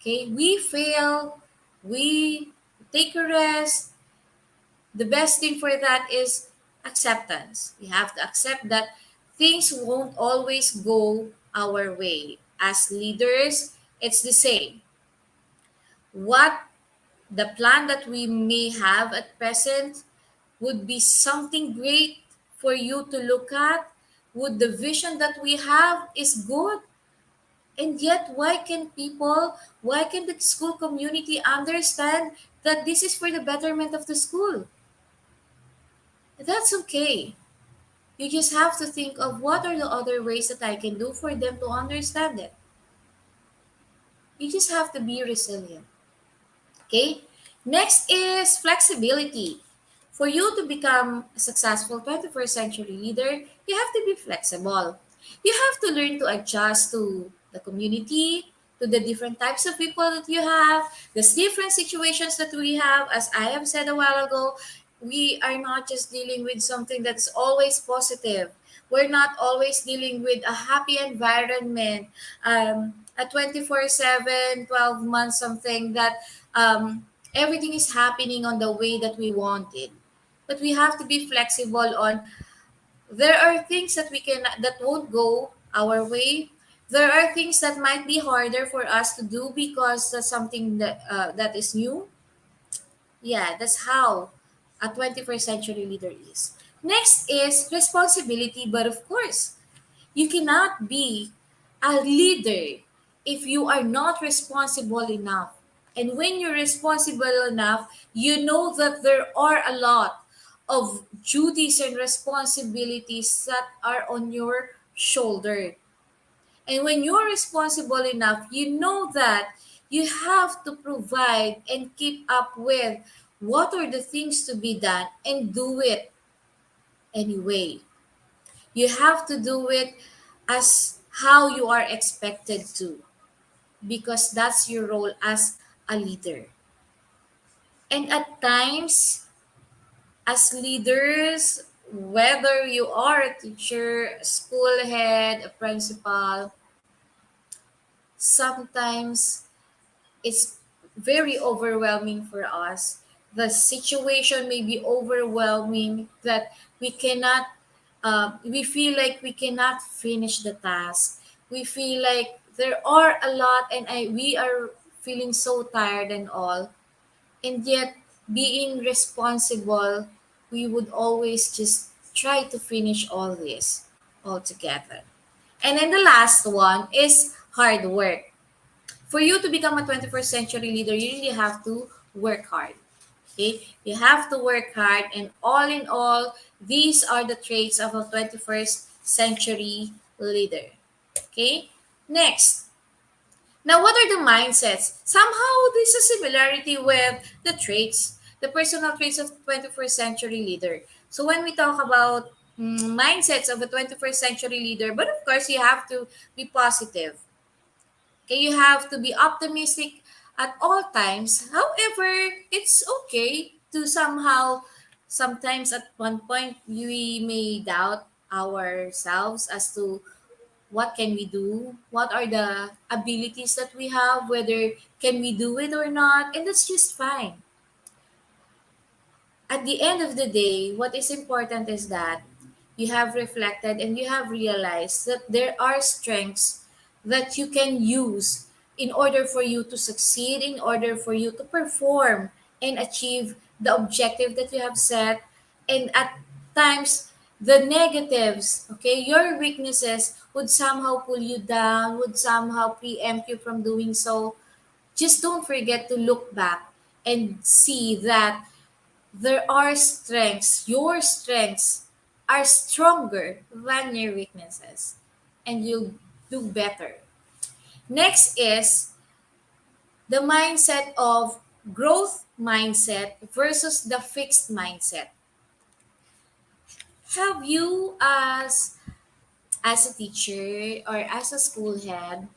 Okay, we fail, we take a rest, The best thing for that is acceptance. We have to accept that things won't always go our way. As leaders, it's the same. What the plan that we may have at present would be something great for you to look at. Would the vision that we have is good? And yet, why can the school community understand that this is for the betterment of the school? That's okay. You just have to think of what are the other ways that I can do for them to understand it. You just have to be resilient. Okay? Next is flexibility. For you to become a successful 21st century leader, you have to be flexible. You have to learn to adjust to the community, to the different types of people that you have, the different situations that we have. As I have said a while ago, we are not just dealing with something that's always positive. We're not always dealing with a happy environment, a 24/7, 12 months, something that everything is happening on the way that we want it. But we have to be flexible on there are things that we can that won't go our way. There are things that might be harder for us to do because that's something that is new. Yeah, that's how a 21st century leader is. Next is responsibility, but of course, you cannot be a leader if you are not responsible enough. And when you're responsible enough, you know that there are a lot of duties and responsibilities that are on your shoulder. And when you're responsible enough, you know that you have to provide and keep up with what are the things to be done and do it anyway. You have to do it as how you are expected to because that's your role as a leader. And at times, as leaders, whether you are a teacher, a school head, a principal, sometimes it's very overwhelming for us. The situation may be overwhelming that we feel like we cannot finish the task. We feel like there are a lot and we are feeling so tired and all. And yet, being responsible, we would always just try to finish all this all together. And then the last one is hard work. For you to become a 21st century leader, you really have to work hard. Okay? You have to work hard, and all in all, these are the traits of a 21st century leader. Okay? Next. Now, what are the mindsets? Somehow, there's a similarity with the traits, the personal traits of 21st century leader. So, when we talk about mindsets of a 21st century leader, but of course, you have to be positive. Okay, you have to be optimistic at all times. However, it's okay to somehow, sometimes at one point, we may doubt ourselves as to what can we do, what are the abilities that we have, whether can we do it or not, and that's just fine. At the end of the day, what is important is that you have reflected and you have realized that there are strengths that you can use in order for you to succeed, in order for you to perform and achieve the objective that you have set. And at times, the negatives, okay, your weaknesses would somehow pull you down, would somehow preempt you from doing so. Just don't forget to look back and see that there are strengths, your strengths are stronger than your weaknesses, and you'll do better. Next is the mindset of growth mindset versus the fixed mindset. Have you as a teacher or as a school head,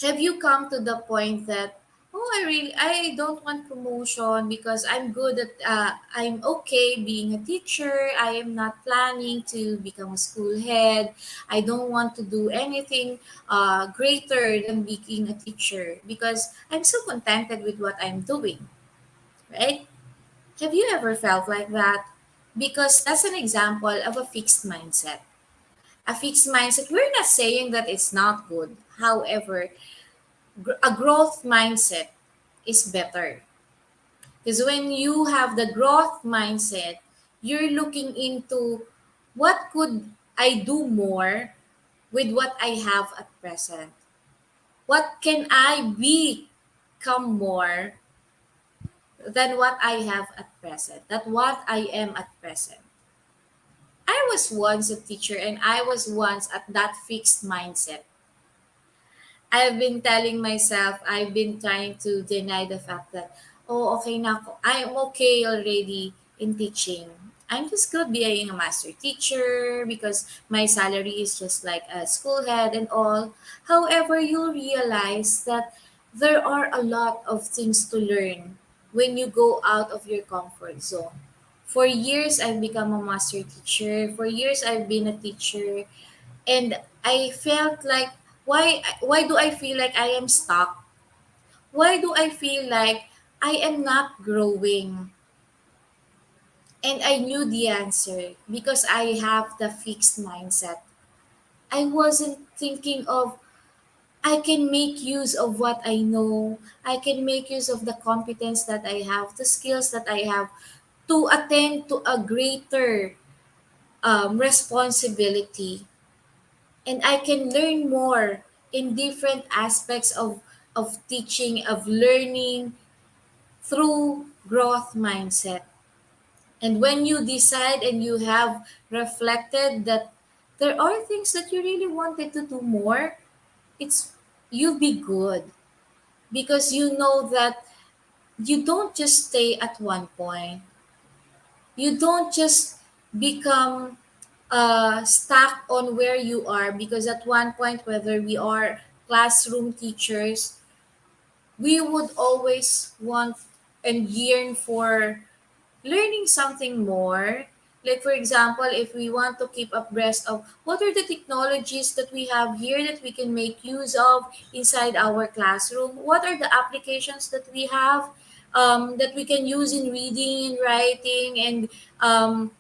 have you come to the point that I don't want promotion because I'm good at I'm okay being a teacher. I am not planning to become a school head. I don't want to do anything greater than being a teacher because I'm so contented with what I'm doing, right? Have you ever felt like that? Because that's an example of a fixed mindset. A fixed mindset, we're not saying that it's not good. However, a growth mindset is better. Because when you have the growth mindset, you're looking into what could I do more with what I have at present? What can I become more than what I have at present? That what I am at present. I was once a teacher and I was once at that fixed mindset. I've been telling myself, I've been trying to deny the fact that, oh, okay na ako. I'm okay already in teaching. I'm just good being a master teacher because my salary is just like a school head and all. However, you'll realize that there are a lot of things to learn when you go out of your comfort zone. For years, I've become a master teacher. For years, I've been a teacher. And I felt like why do I feel like I am stuck? Why do I feel like I am not growing? And I knew the answer because I have the fixed mindset. I wasn't thinking of I can make use of what I know. I can make use of the competence that I have, the skills that I have to attend to a greater responsibility, and I can learn more in different aspects of teaching, of learning through growth mindset. And when you decide and you have reflected that there are things that you really wanted to do more, it's you'll be good because you know that you don't just stay at one point. You don't just become stuck on where you are because at one point, whether we are classroom teachers, we would always want and yearn for learning something more. Like, for example, if we want to keep abreast of what are the technologies that we have here that we can make use of inside our classroom, what are the applications that we have that we can use in reading and writing and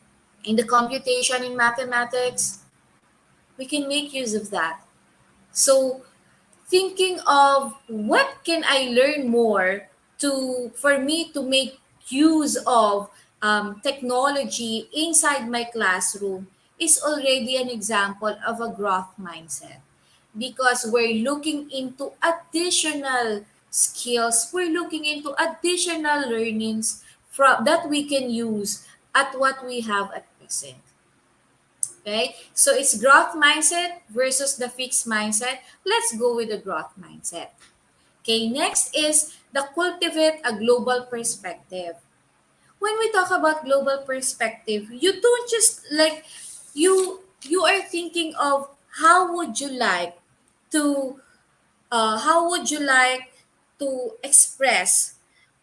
in the computation in mathematics, we can make use of that. So thinking of what can I learn more to for me to make use of technology inside my classroom is already an example of a growth mindset because we're looking into additional skills, we're looking into additional learnings from that we can use at what we have at present. Okay, so it's growth mindset versus the fixed mindset. Let's go with the growth mindset. Okay, next is the cultivate a global perspective. When we talk about global perspective, you don't just like you are thinking of how would you like to how would you like to express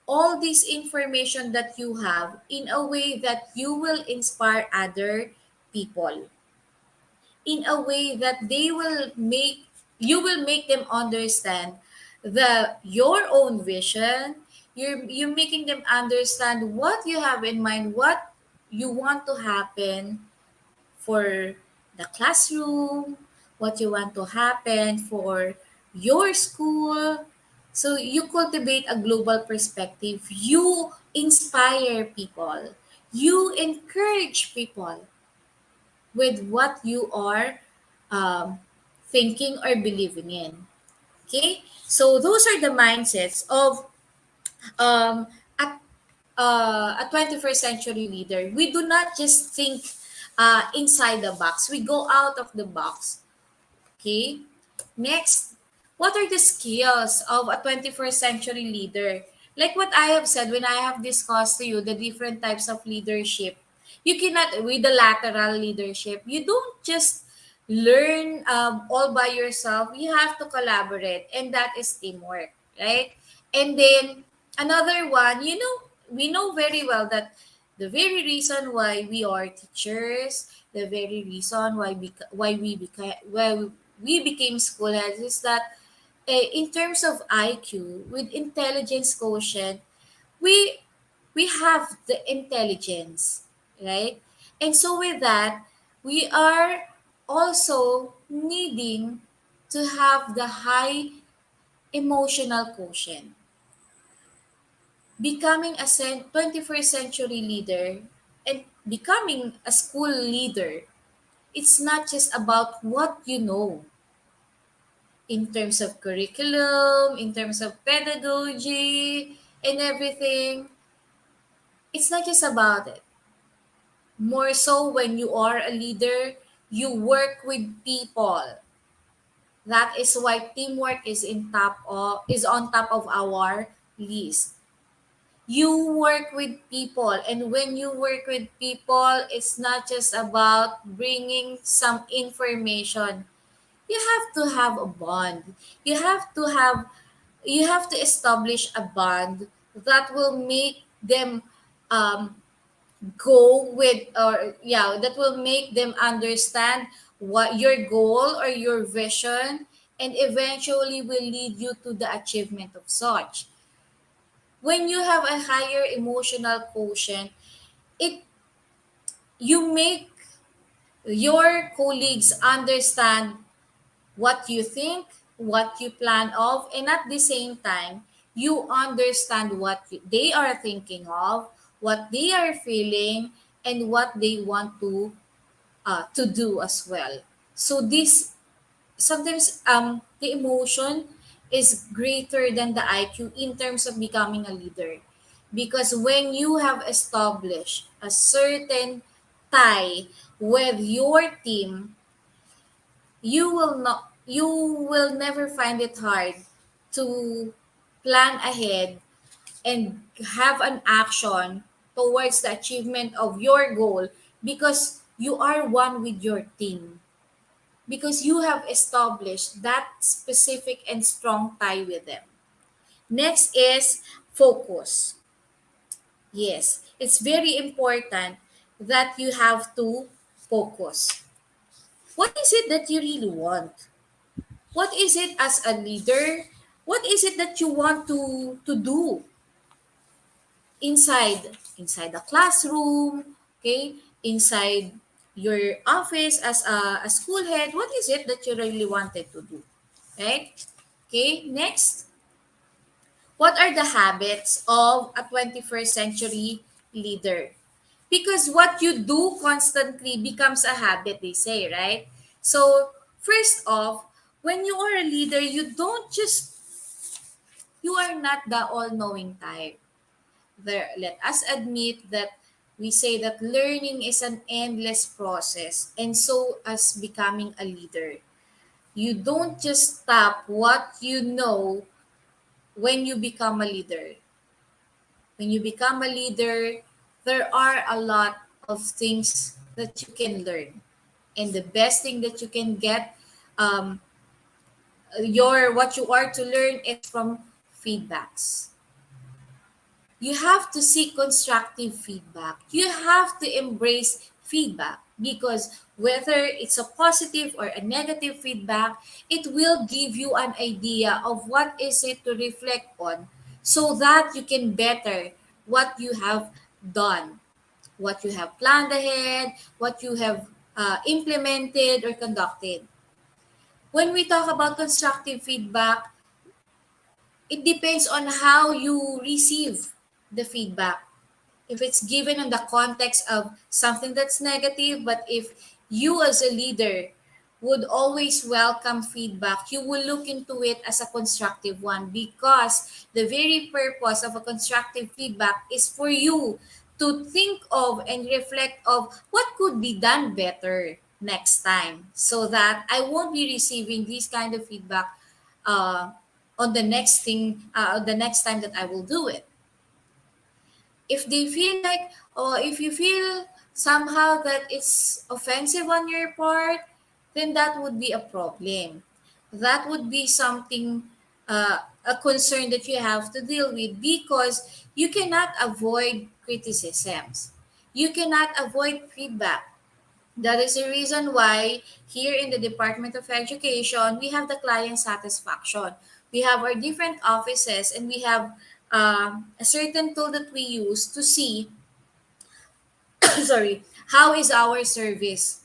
all this information that you have in a way that you will inspire other people, in a way that they will make you will make them understand the your own vision. You're making them understand what you have in mind, what you want to happen for the classroom, what you want to happen for your school. So you cultivate a global perspective, you inspire people, you encourage people with what you are um, thinking or believing in. Okay, so those are the mindsets of um, a, a 21st century leader. We do not just think inside the box, we go out of the box. Okay, next, what are the skills of a 21st century leader? Like what I have said when I have discussed to you the different types of leadership, you cannot, with the lateral leadership, you don't just learn all by yourself. You have to collaborate, and that is teamwork, right? And then another one, you know, we know very well that the very reason why we are teachers, the very reason why we became school heads is that in terms of IQ, with intelligence quotient, we we have the intelligence, right? And so with that, we are also needing to have the high emotional quotient. Becoming a 21st century leader and becoming a school leader, it's not just about what you know in terms of curriculum, in terms of pedagogy, and everything. It's not just about it. More so when you are a leader, you work with people. That is why teamwork is on top of our list. You work with people, and when you work with people, it's not just about bringing some information. You have to have a bond. You have to establish a bond that will make them um, go with, or yeah, that will make them understand what your goal or your vision, and eventually will lead you to the achievement of such. When you have a higher emotional quotient, it you make your colleagues understand what you think, what you plan of, and at the same time, you understand what they are thinking of, what they are feeling, and what they want to do as well. So this sometimes the emotion is greater than the IQ in terms of becoming a leader. Because when you have established a certain tie with your team, you will never find it hard to plan ahead and have an action towards the achievement of your goal, because you are one with your team, because you have established that specific and strong tie with them. Next is focus. Yes, it's very important that you have to focus. What is it that you really want? What is it as a leader? What is it that you want to do inside the classroom, okay? Inside your office as a school head, what is it that you really wanted to do? Right? Okay, next. What are the habits of a 21st century leader? Because what you do constantly becomes a habit, they say, right? So, first off, when you are a leader, you are not the all knowing type. Let us admit that we say that learning is an endless process, and so as becoming a leader. You don't just stop what you know when you become a leader. When you become a leader, there are a lot of things that you can learn. And the best thing that you can get, um, what you are to learn is from feedbacks. You have to seek constructive feedback. You have to embrace feedback, because whether it's a positive or a negative feedback, it will give you an idea of what is it to reflect on, so that you can better what you have done, what you have planned ahead, what you have implemented or conducted. When we talk about constructive feedback, it depends on how you receive the feedback. If it's given in the context of something that's negative, but if you as a leader would always welcome feedback, you will look into it as a constructive one, because the very purpose of a constructive feedback is for you to think of and reflect of what could be done better next time, so that I won't be receiving this kind of feedback uh, on the next time that I will do it. If they feel like, or if you feel somehow that it's offensive on your part, then that would be a problem. That would be something, a concern that you have to deal with, because you cannot avoid criticisms. You cannot avoid feedback. That is the reason why here in the Department of Education, we have the client satisfaction. We have our different offices, and we have a certain tool that we use to see, sorry, how is our service,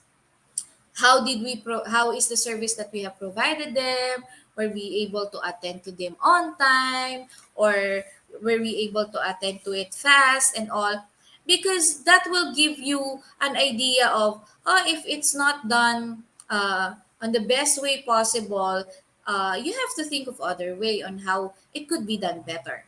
how is the service that we have provided them, were we able to attend to them on time, or were we able to attend to it fast and all, because that will give you an idea of, if it's not done on the best way possible, you have to think of other way on how it could be done better,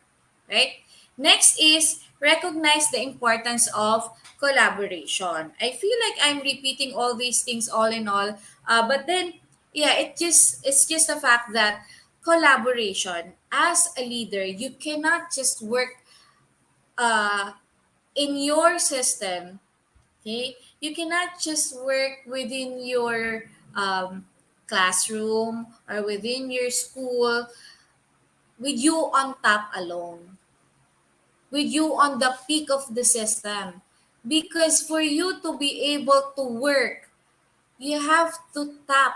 right? Next is recognize the importance of collaboration. I feel like I'm repeating all these things all in all, but then yeah, it's just the fact that collaboration as a leader, you cannot just work uh, in your system. Okay, you cannot just work within your classroom or within your school with you on top alone, with you on the peak of the system. Because for you to be able to work, you have to tap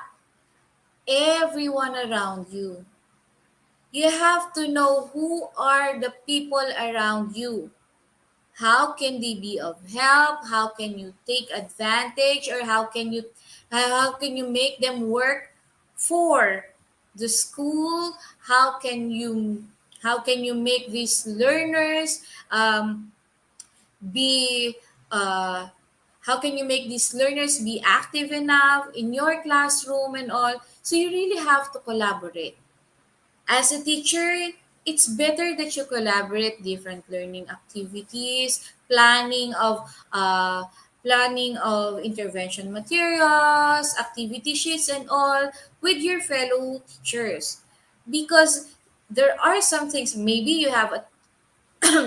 everyone around you. You have to know who are the people around you. How can they be of help? How can you take advantage, or how can you make them work for the school? How can you make these learners be how can you make these learners be active enough in your classroom and all. So you really have to collaborate as a teacher. It's better that you collaborate different learning activities, planning of intervention materials, activity sheets and all with your fellow teachers, because there are some things, maybe you have a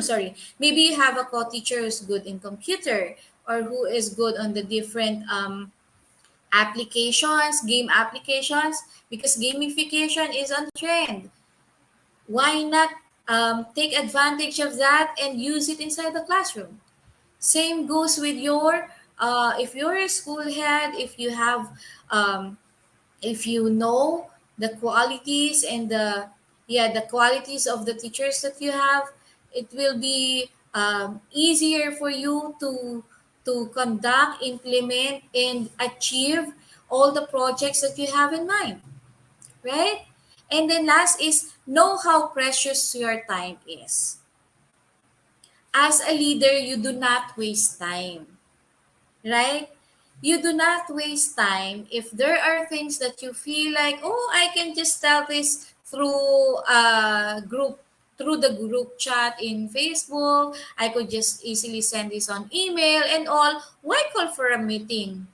sorry, maybe you have a co-teacher who's good in computer, or who is good on the different applications, game applications, because gamification is on trend. Why not take advantage of that and use it inside the classroom? Same goes with your if you're a school head, um, if you know the qualities and the qualities of the teachers that you have, it will be easier for you to conduct, implement, and achieve all the projects that you have in mind, right? And then last is know how precious your time is. As a leader, you do not waste time, right? You do not waste time if there are things that you feel like, oh, I can just tell this through the group chat in Facebook. I could just easily send this on email and all. Why call for a meeting,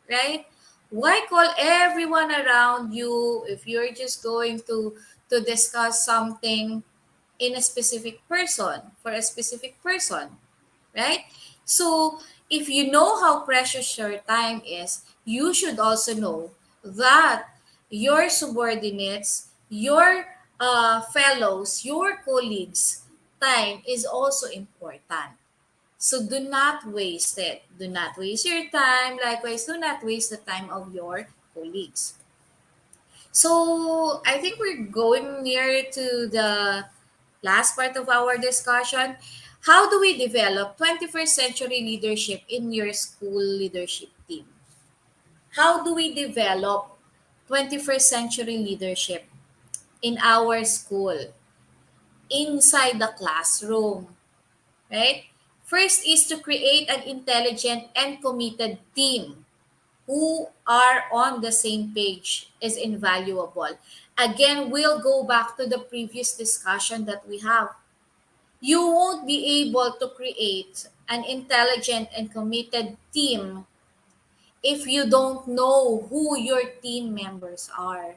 right? Why call everyone around you if you're just going to discuss something in a specific person, for a specific person, right? So, if you know how precious your time is, you should also know that your subordinates, your fellows, your colleagues' time is also important. So, do not waste it. Do not waste your time. Likewise, do not waste the time of your colleagues. So, I think we're going near to the last part of our discussion. How do we develop 21st century leadership in your school leadership team? How do we develop 21st century leadership in our school, inside the classroom, right? First is to create an intelligent and committed team who are on the same page is invaluable. Again, we'll go back to the previous discussion that we have. You won't be able to create an intelligent and committed team if you don't know who your team members are.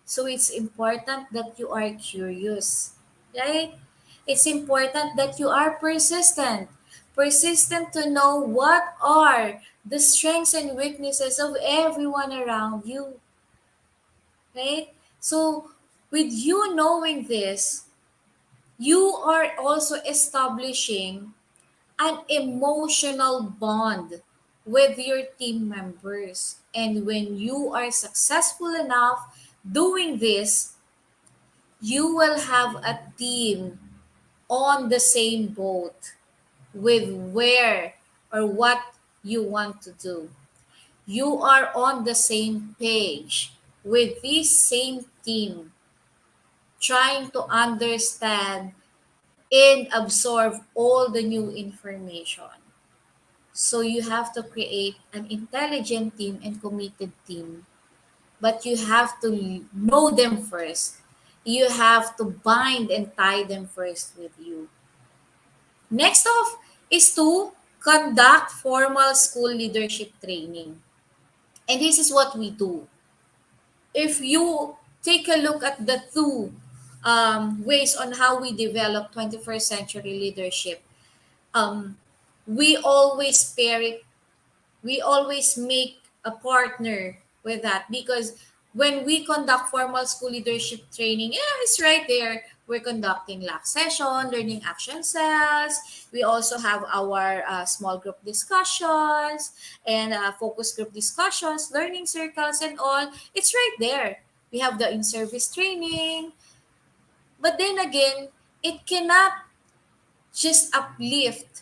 So it's important that you are curious, right? It's important that you are persistent. Persistent to know what are the strengths and weaknesses of everyone around you, right? So, with you knowing this, you are also establishing an emotional bond with your team members. And when you are successful enough doing this, you will have a team on the same boat with where or what you want to do. You are on the same page with this same team, trying to understand and absorb all the new information. So you have to create an intelligent team and committed team, but you have to know them first. You have to bind and tie them first with you. Next off is to conduct formal school leadership training. And this is what we do. If you take a look at the two ways on how we develop 21st century leadership, um, we always pair it, we always make a partner with that, because when we conduct formal school leadership training, yeah, it's right there. We're conducting LAC session, learning action cells. We also have our small group discussions and focus group discussions, learning circles and all. It's right there. We have the in-service training. But then again, it cannot just uplift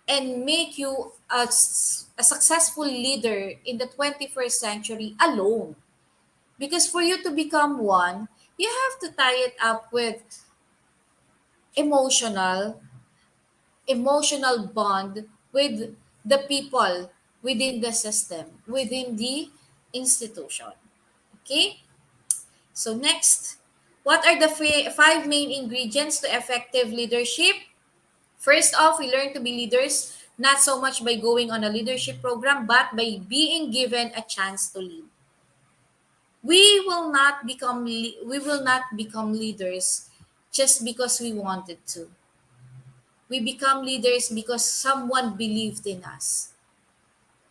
and make you a successful leader in the 21st century alone. Because for you to become one, you have to tie it up with emotional, emotional bond with the people within the system, within the institution. Okay? So next, what are the five main ingredients to effective leadership? First off, we learn to be leaders not so much by going on a leadership program, but by being given a chance to lead. We will not become leaders just because we wanted to. We become leaders because someone believed in us.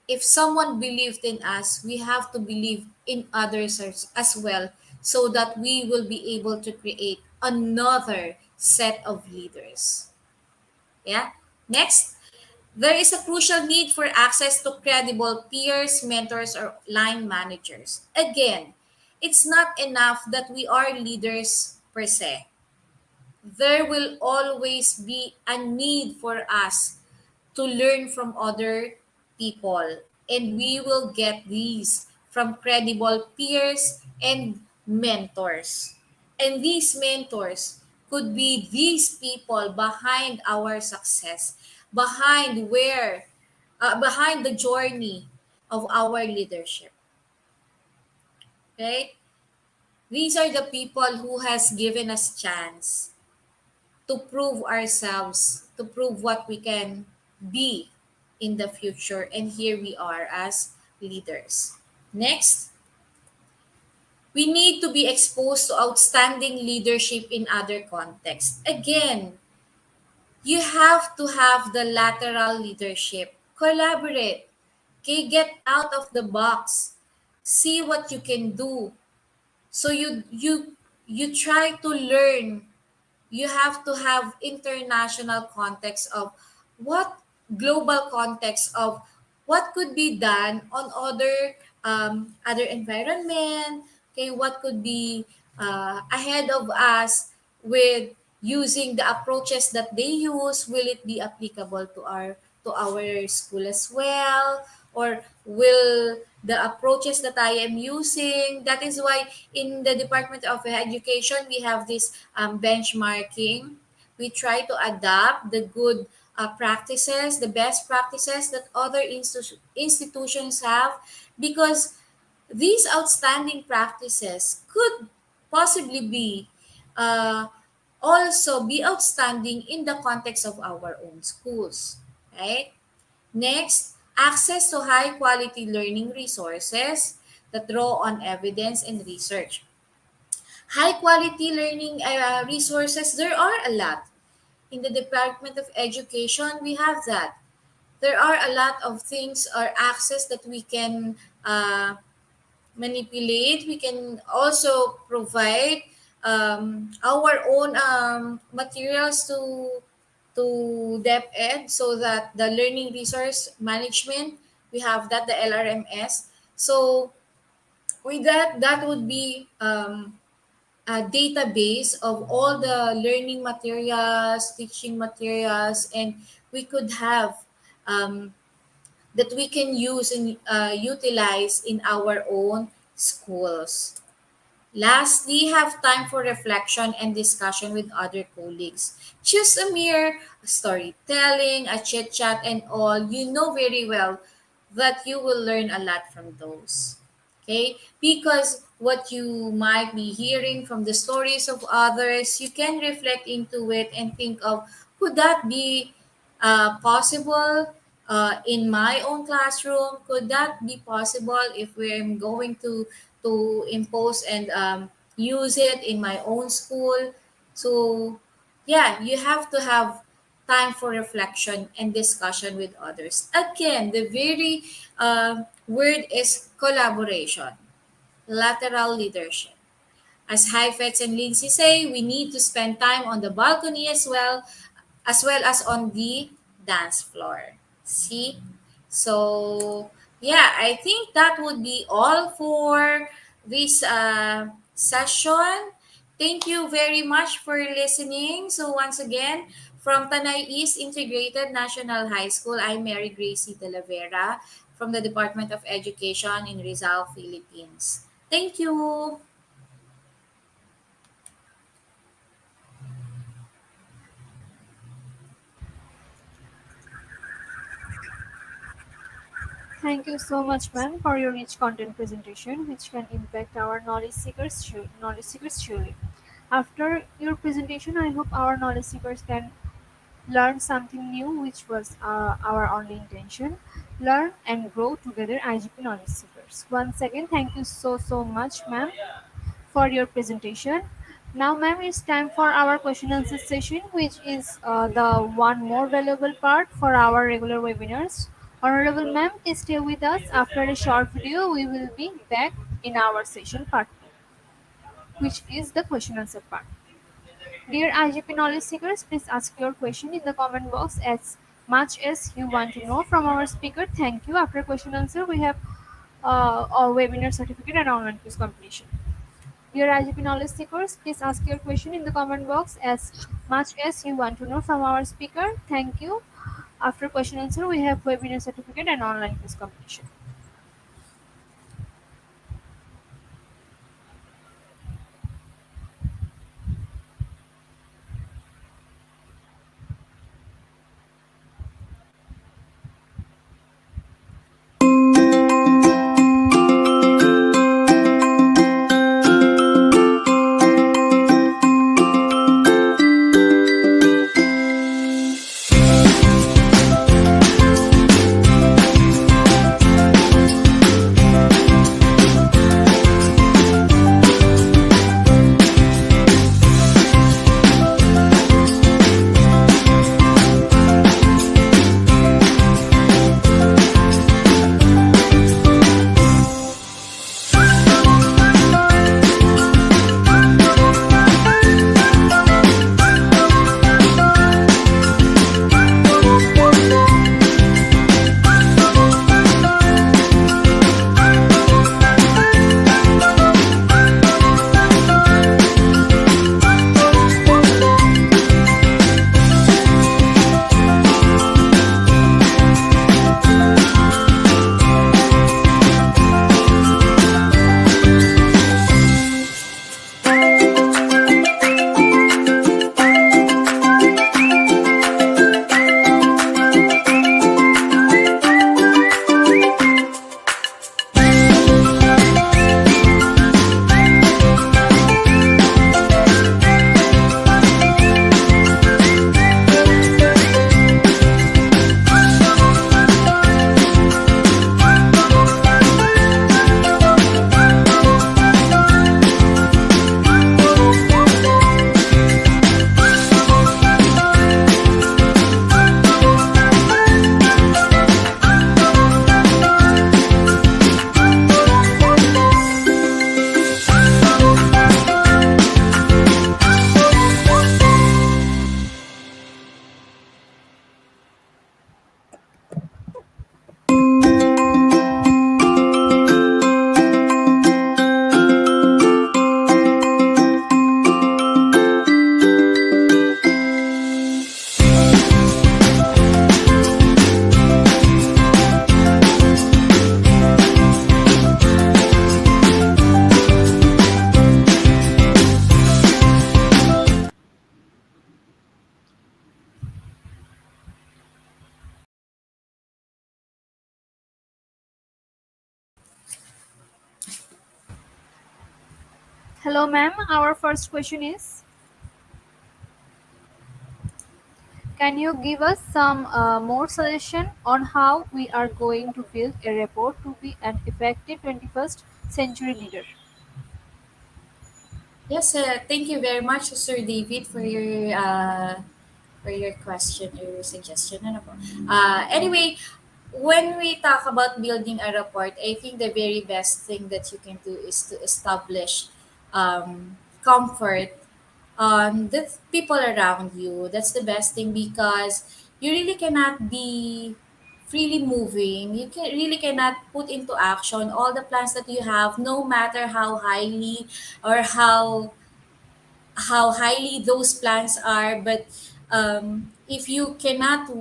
If someone believed in us, we have to believe in others as well, so that we will be able to create another set of leaders. Yeah. Next, there is a crucial need for access to credible peers, mentors, or line managers. Again, it's not enough that we are leaders per se. There will always be a need for us to learn from other people. And we will get these from credible peers and mentors. And these mentors could be these people behind our success, behind the journey of our leadership. Right? These are the people who has given us chance to prove ourselves, to prove what we can be in the future. And here we are as leaders. Next, we need to be exposed to outstanding leadership in other contexts. Again, you have to have the lateral leadership. Collaborate. Okay, get out of the box. See what you can do. So you try to learn. You have to have international context of what global context of what could be done on other environment. Okay, what could be ahead of us with using the approaches that they use. Will it be applicable to our school as well, or will the approaches that I am using? That is why in the Department of Education we have this benchmarking. We try to adapt the good practices, the best practices that other institutions have, because these outstanding practices could possibly be uh, also be outstanding in the context of our own schools, right? Next, access to high quality learning resources that draw on evidence and research. High quality learning resources, there are a lot. In the Department of Education, we have that. There are a lot of things or access that we can manipulate. We can also provide our own materials to DepEd, so that the learning resource management, we have that, the LRMS. So with that, that would be a database of all the learning materials, teaching materials, and we could have um, that we can use and utilize in our own schools. Lastly, have time for reflection and discussion with other colleagues. Choose a mere storytelling, a chit chat, and all. You know very well that you will learn a lot from those. Okay? Because what you might be hearing from the stories of others, you can reflect into it and think of, could that be possible in my own classroom? Could that be possible if we're going to impose and use it in my own school? So, yeah, you have to have time for reflection and discussion with others. Again, the very word is collaboration, lateral leadership. As Heifetz and Lindsay say, we need to spend time on the balcony as well as on the dance floor. See? So, yeah, I think that would be all for this session. Thank you very much for listening. So, once again, from Tanay East Integrated National High School, I'm Mary Gracie Talavera from the Department of Education in Rizal, Philippines. Thank you. Thank you so much, ma'am, for your rich content presentation, which can impact our knowledge seekers surely. After your presentation, I hope our knowledge seekers can learn something new, which was our only intention. Learn and grow together, IGP knowledge seekers. Once again, thank you so much, ma'am, for your presentation. Now, ma'am, it's time for our question and answer session, which is the one more valuable part for our regular webinars. Honorable ma'am, please stay with us. After a short video, we will be back in our session part 2, which is the question answer part. Dear IGP knowledge seekers, please ask your question in the comment box as much as you want to know from our speaker. Thank you. After question answer, we have our webinar certificate and online quiz completion. Dear IGP knowledge seekers, please ask your question in the comment box as much as you want to know from our speaker. Thank you. After question answer, we have webinar certificate and online quiz completion. Hello, ma'am. Our first question is: can you give us some more suggestion on how we are going to build a rapport to be an effective 21st century leader? Yes, thank you very much, Sir David, for your question or your suggestion. Ano po? Anyway, when we talk about building a rapport, I think the very best thing that you can do is to establish comfort on the people around you. That's the best thing because you really cannot be freely moving. You really cannot put into action all the plans that you have, no matter how highly or how highly those plans are. But if you cannot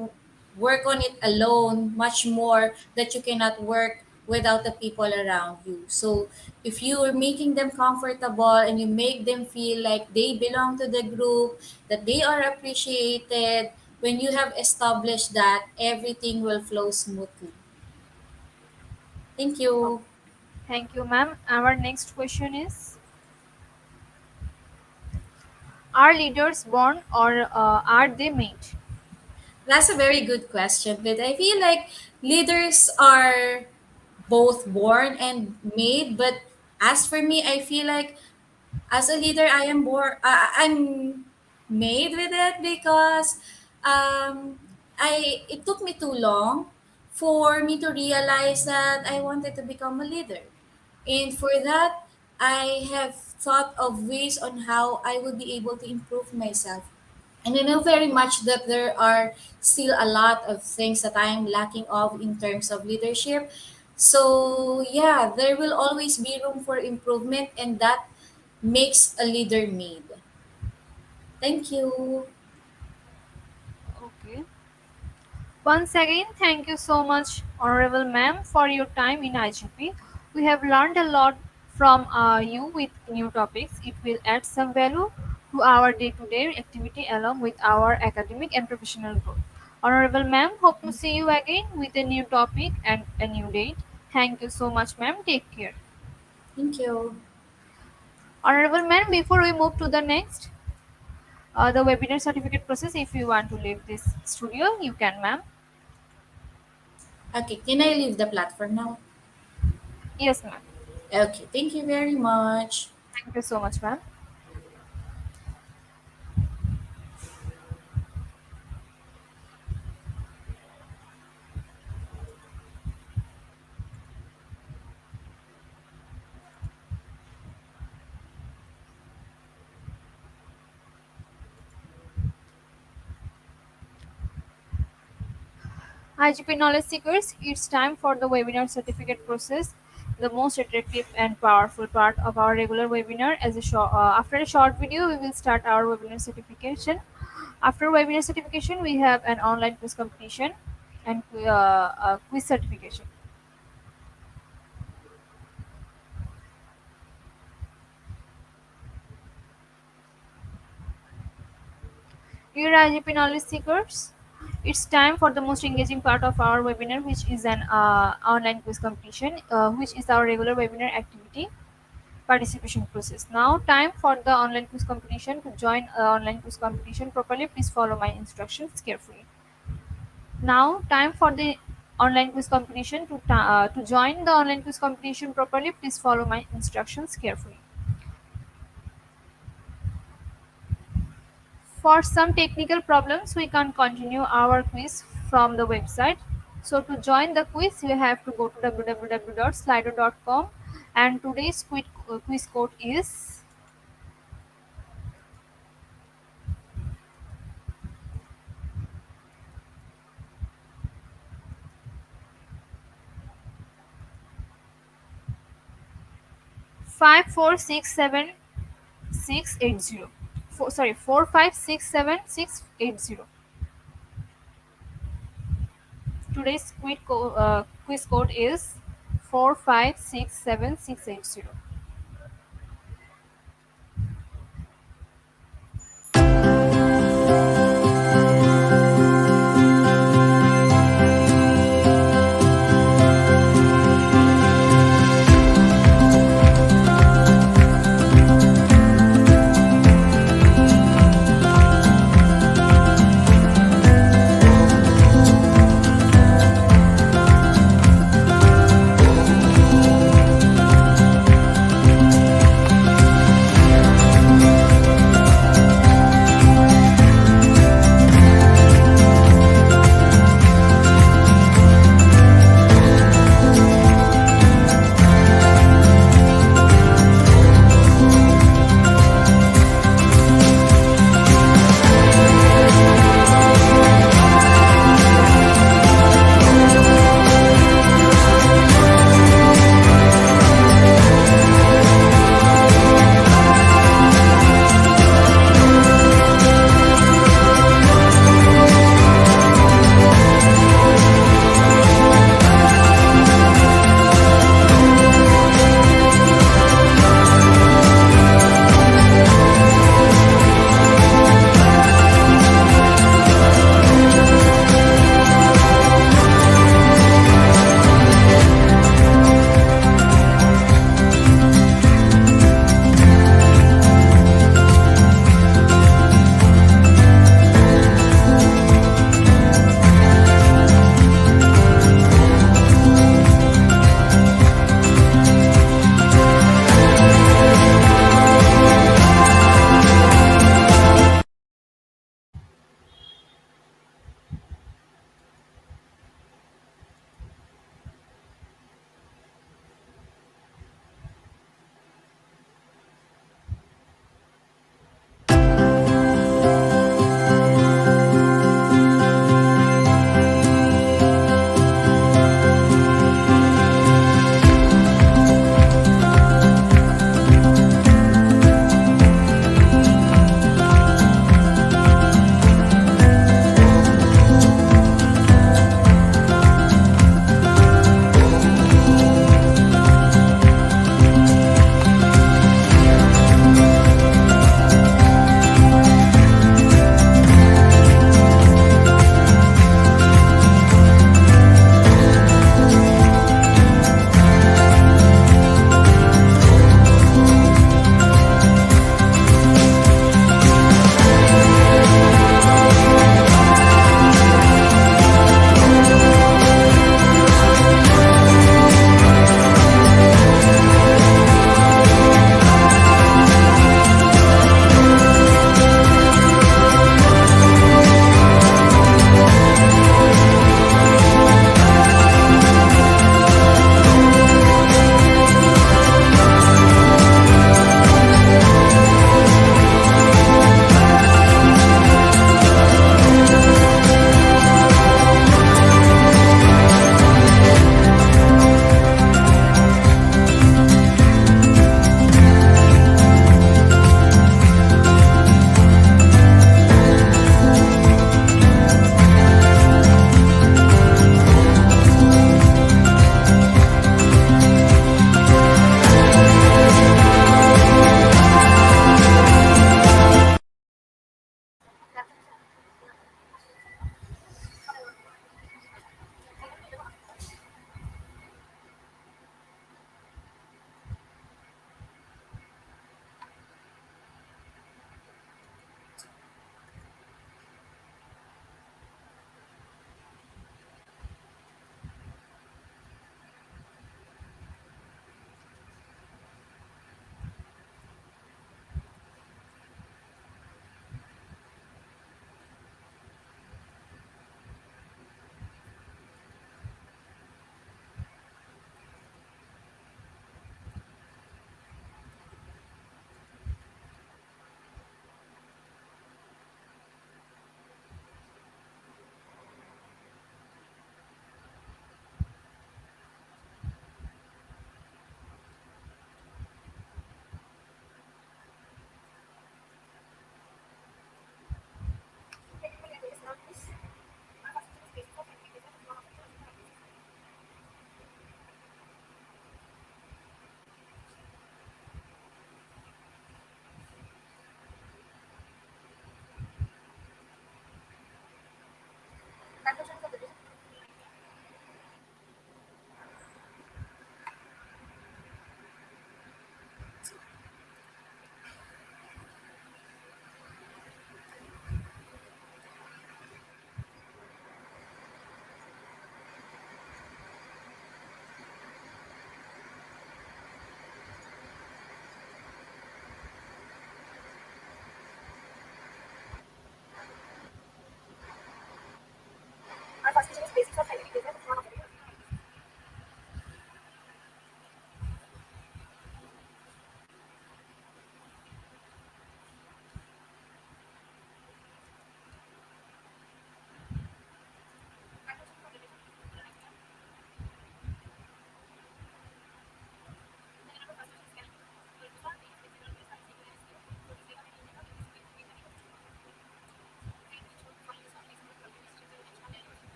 work on it alone, much more that you cannot work without the people around you. So if you are making them comfortable and you make them feel like they belong to the group, that they are appreciated, when you have established that, everything will flow smoothly. Thank Okay. you. Thank you, ma'am. Our next question is: are leaders born or are they made? That's a very good question, but I feel like leaders are both born and made. But as for me, I feel like as a leader, I'm made with it because it took me too long for me to realize that I wanted to become a leader, and for that, I have thought of ways on how I will be able to improve myself. And I know very much that there are still a lot of things that I am lacking of in terms of leadership. So yeah, there will always be room for improvement, and that makes a leader made. Thank you. Okay. Once again, thank you so much, Honorable Ma'am, for your time in IGP. We have learned a lot from you with new topics. It will add some value to our day-to-day activity along with our academic and professional growth. Honorable Ma'am, hope to see you again with a new topic and a new date. Thank you so much, ma'am. Take care. Thank you. Honorable Ma'am, before we move to the next, the webinar certificate process, if you want to leave this studio, you can, ma'am. Okay, can I leave the platform now? Yes, ma'am. Okay, thank you very much. Thank you so much, ma'am. IGP Knowledge Seekers, it's time for the webinar certificate process, the most attractive and powerful part of our regular webinar. After a short video, we will start our webinar certification. After webinar certification, we have an online quiz competition and quiz certification. Dear IGP Knowledge Seekers, it's time for the most engaging part of our webinar, which is an online quiz competition, which is our regular webinar activity participation process. Now, time for the online quiz competition. To join online quiz competition properly, please follow my instructions carefully. Now, time for the online quiz competition. To join the online quiz competition properly, please follow my instructions carefully. For some technical problems, we can't continue our quiz from the website. So to join the quiz, you have to go to www.slido.com, and today's quiz code is 5467680. 4567680. Today's quiz code is 4567680.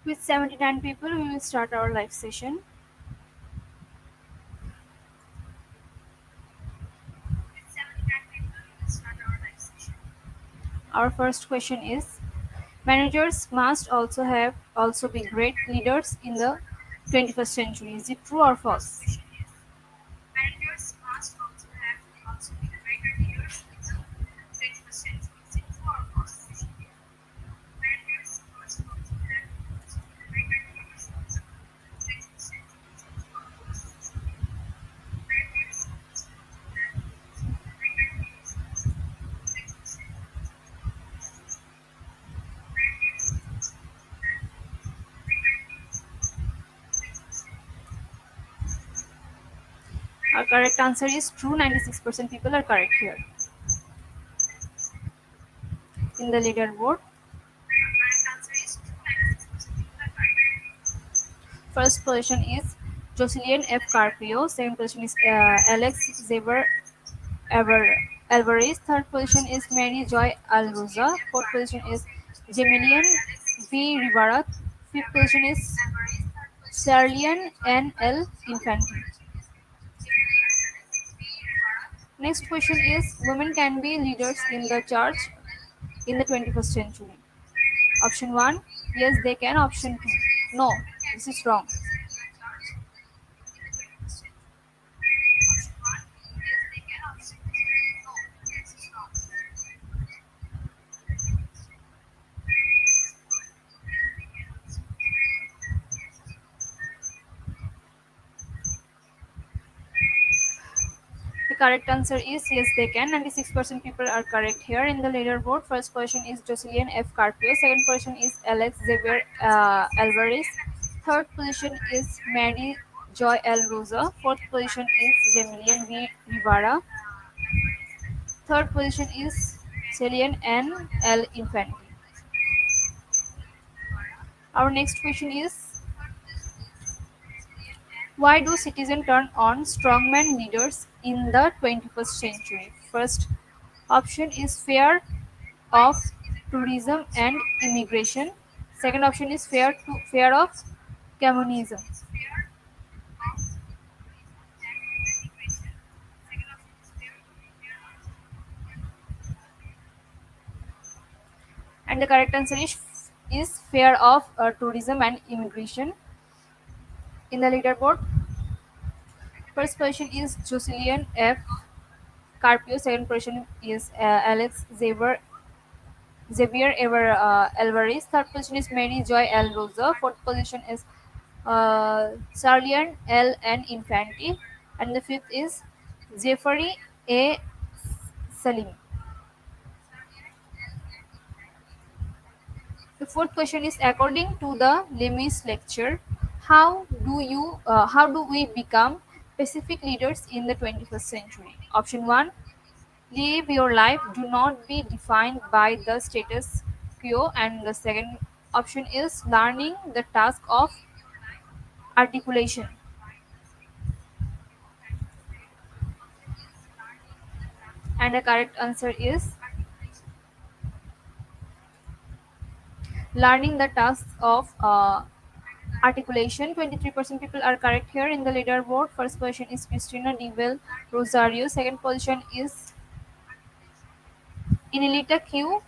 With 79 people, we will start our live session. Our first question is: managers must also be great leaders in the 21st century. Is it true or false? Our correct answer is true. 96% people are correct here. In the leaderboard, first position is Jocelyn F. Carpio. Second position is Alex Xavier Alvarez. Third position is Mary Joy Alroza. Fourth position is Gemilian V. Rivera. Fifth position is Serlian N. L. Infante. Next question is: women can be leaders in the church in the 21st century. Option 1, yes they can. Option 2, no, this is wrong. The correct answer is yes they can. 96% people are correct here. In the leaderboard, first position is Jocelyn F. Carpio. Second position is Alex Xavier Alvarez. Third position is Mary Joy L. Rosa. Fourth position is Gemilian V. Rivera. Third position is Celian N. L. Infante. Our next question is: why do citizens turn on strongman leaders in the 21st century? First option is fear of tourism and immigration. Second option is fear of communism. And the correct answer is fear of tourism and immigration. In the leaderboard, first position is Jocelyn F. Carpio. Second position is Alex Xavier Alvarez. Third position is Mary Joy L. Rosa. Fourth position is Sarlian L. N. Infante. And the fifth is Jeffrey A. Salim. The fourth question is: according to the Lemis lecture, how do we become Pacific leaders in the 21st century? Option 1, live your life, do not be defined by the status quo. And the second option is learning the task of articulation. And the correct answer is learning the task of articulation. 23% people are correct here. In the leaderboard, first position is Cristina Devel Rosario. Second position is Inelita Q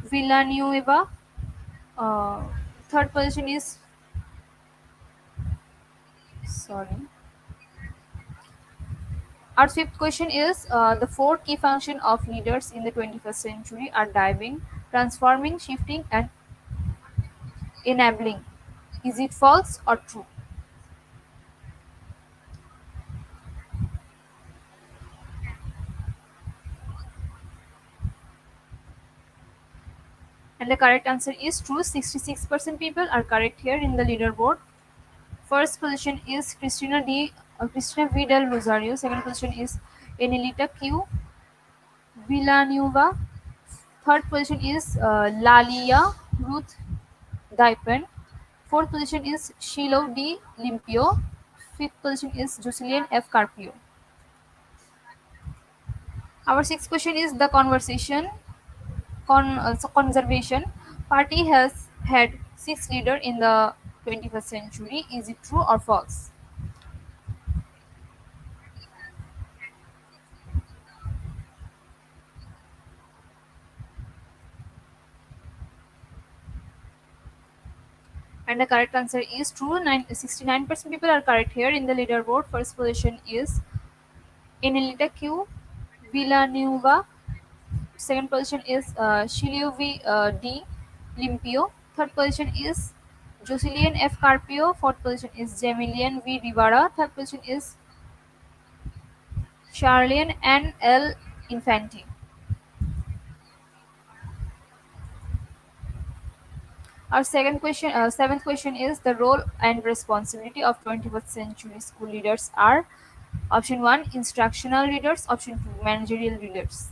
Villanueva. Uh, Third position is, sorry. Our fifth question is: the four key functions of leaders in the 21st century are driving, transforming, shifting, and enabling. Is it false or true? And the correct answer is true. 66% people are correct here. In the leaderboard, first position is Cristina V. Del Rosario. Second position is Enelita Q Villanueva. Third position is Lalia Ruth Daipen. Fourth position is Shiloh D. Limpio. Fifth position is Jocelyn F. Carpio. Our sixth question is: the conservation party has had six leaders in the 21st century. Is it true or false? And the correct answer is true. 69% people are correct here. In the leaderboard, first position is Enelita Q Villanueva. Second position is Shilio D. Limpio. Third position is Jocelyn F. Carpio. Fourth position is Jamilian V. Rivera. Third position is Charlian N. L. Infante. Our seventh question is the role and responsibility of 21st century school leaders are option 1 instructional leaders, option 2 managerial leaders.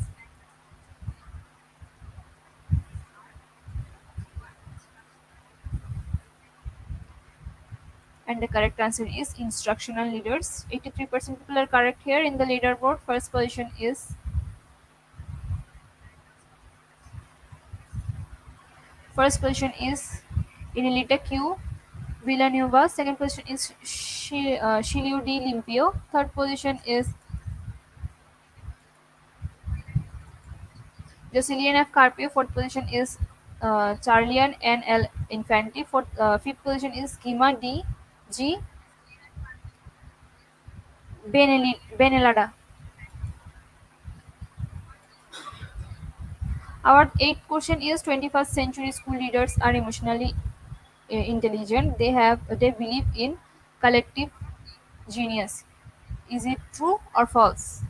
And the correct answer is instructional leaders. 83% people are correct here. In the leaderboard, first position is Inelita Q Villanueva. Second position is Shilio D. Limpio. Third position is Jocelyn F. Carpio. Fourth position is Charlian N. L. Infante. Fifth position is Gima D. G. Benelada. Our eighth question is 21st century school leaders are emotionally intelligent. They believe in collective genius. Is it true or false?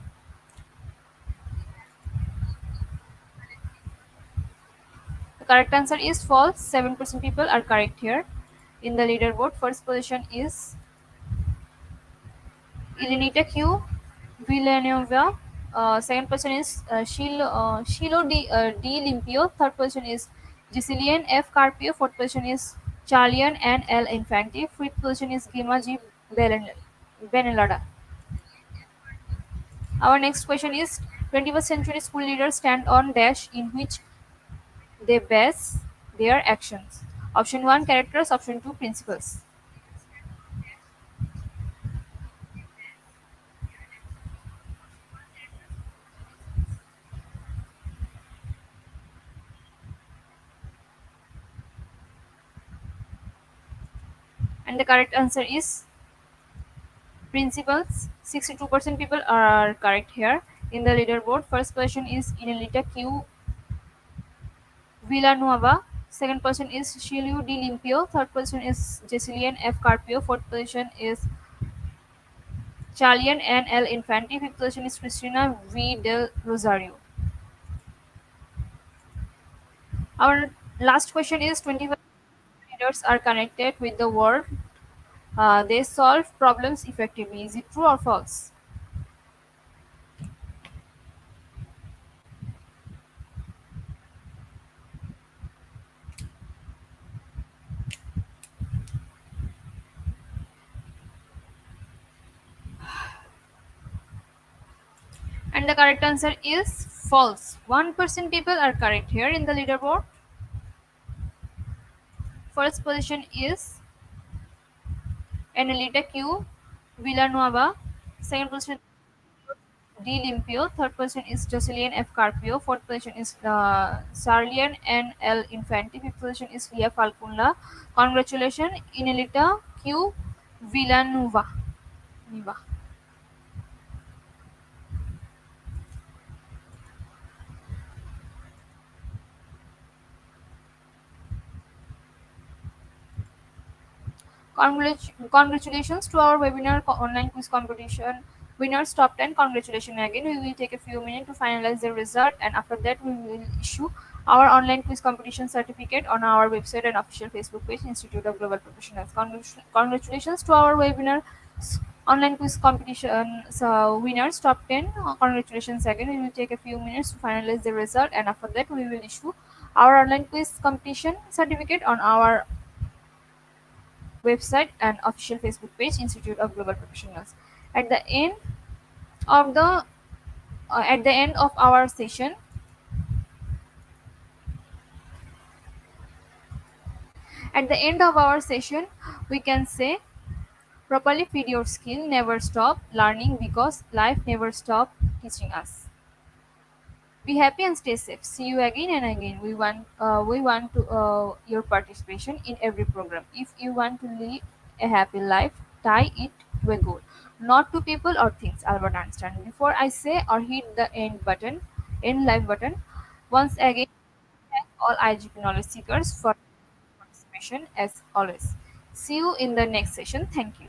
The correct answer is false. 7% people are correct here. In the leaderboard, first position is Elenita Q Villanueva. Second person is Shilo D. Limpio. Third person is Gisilian F. Carpio. Fourth person is Charlian N. L. Infante. Fifth person is Gima G. Benelada. Our next question is 21st century school leaders stand on dash in which they base their actions. Option 1 characters, option 2 principles. And the correct answer is principles. 62% people are correct here. In the leaderboard, first person is Inelita Q Villanueva. Second person is Shiliu D. Limpio. Third person is Jesilian F. Carpio. Fourth position is Charlian N. L. Infante. Fifth position is Cristina V. Del Rosario. Our last question is 25 leaders are connected with the world. They solve problems effectively. Is it true or false? And the correct answer is false. 1% people are correct here. In the leaderboard, first position is Enelita Q Villanueva. Second position D Limpio. Third position is Jocelyn F. Carpio. Fourth position is Sarlian N. L. Infante. Fifth position is Lia Falcunla. Congratulations, Enelita Q Villanueva. Niva. Congratulations to our webinar online quiz competition winners top 10. Congratulations again. We will take a few minutes to finalize the result, and after that we will issue our online quiz competition certificate on our website and official Facebook page, Institute of Global Professionals. Congratulations to our webinar online quiz competition winners top 10. Congratulations again. We will take a few minutes to finalize the result, and after that we will issue our online quiz competition certificate on our website and official Facebook page, Institute of Global Professionals. At the end of the at the end of our session, At the end of our session, we can say properly feed your skill, never stop learning because life never stop teaching us. Be happy and stay safe. See you again and again. We want to your participation in every program. If you want to live a happy life, tie it to a goal, not to people or things. Albert Einstein. Before I say or hit the end live button, once again, thank all IGP knowledge seekers for participation as always. See you in the next session. Thank you.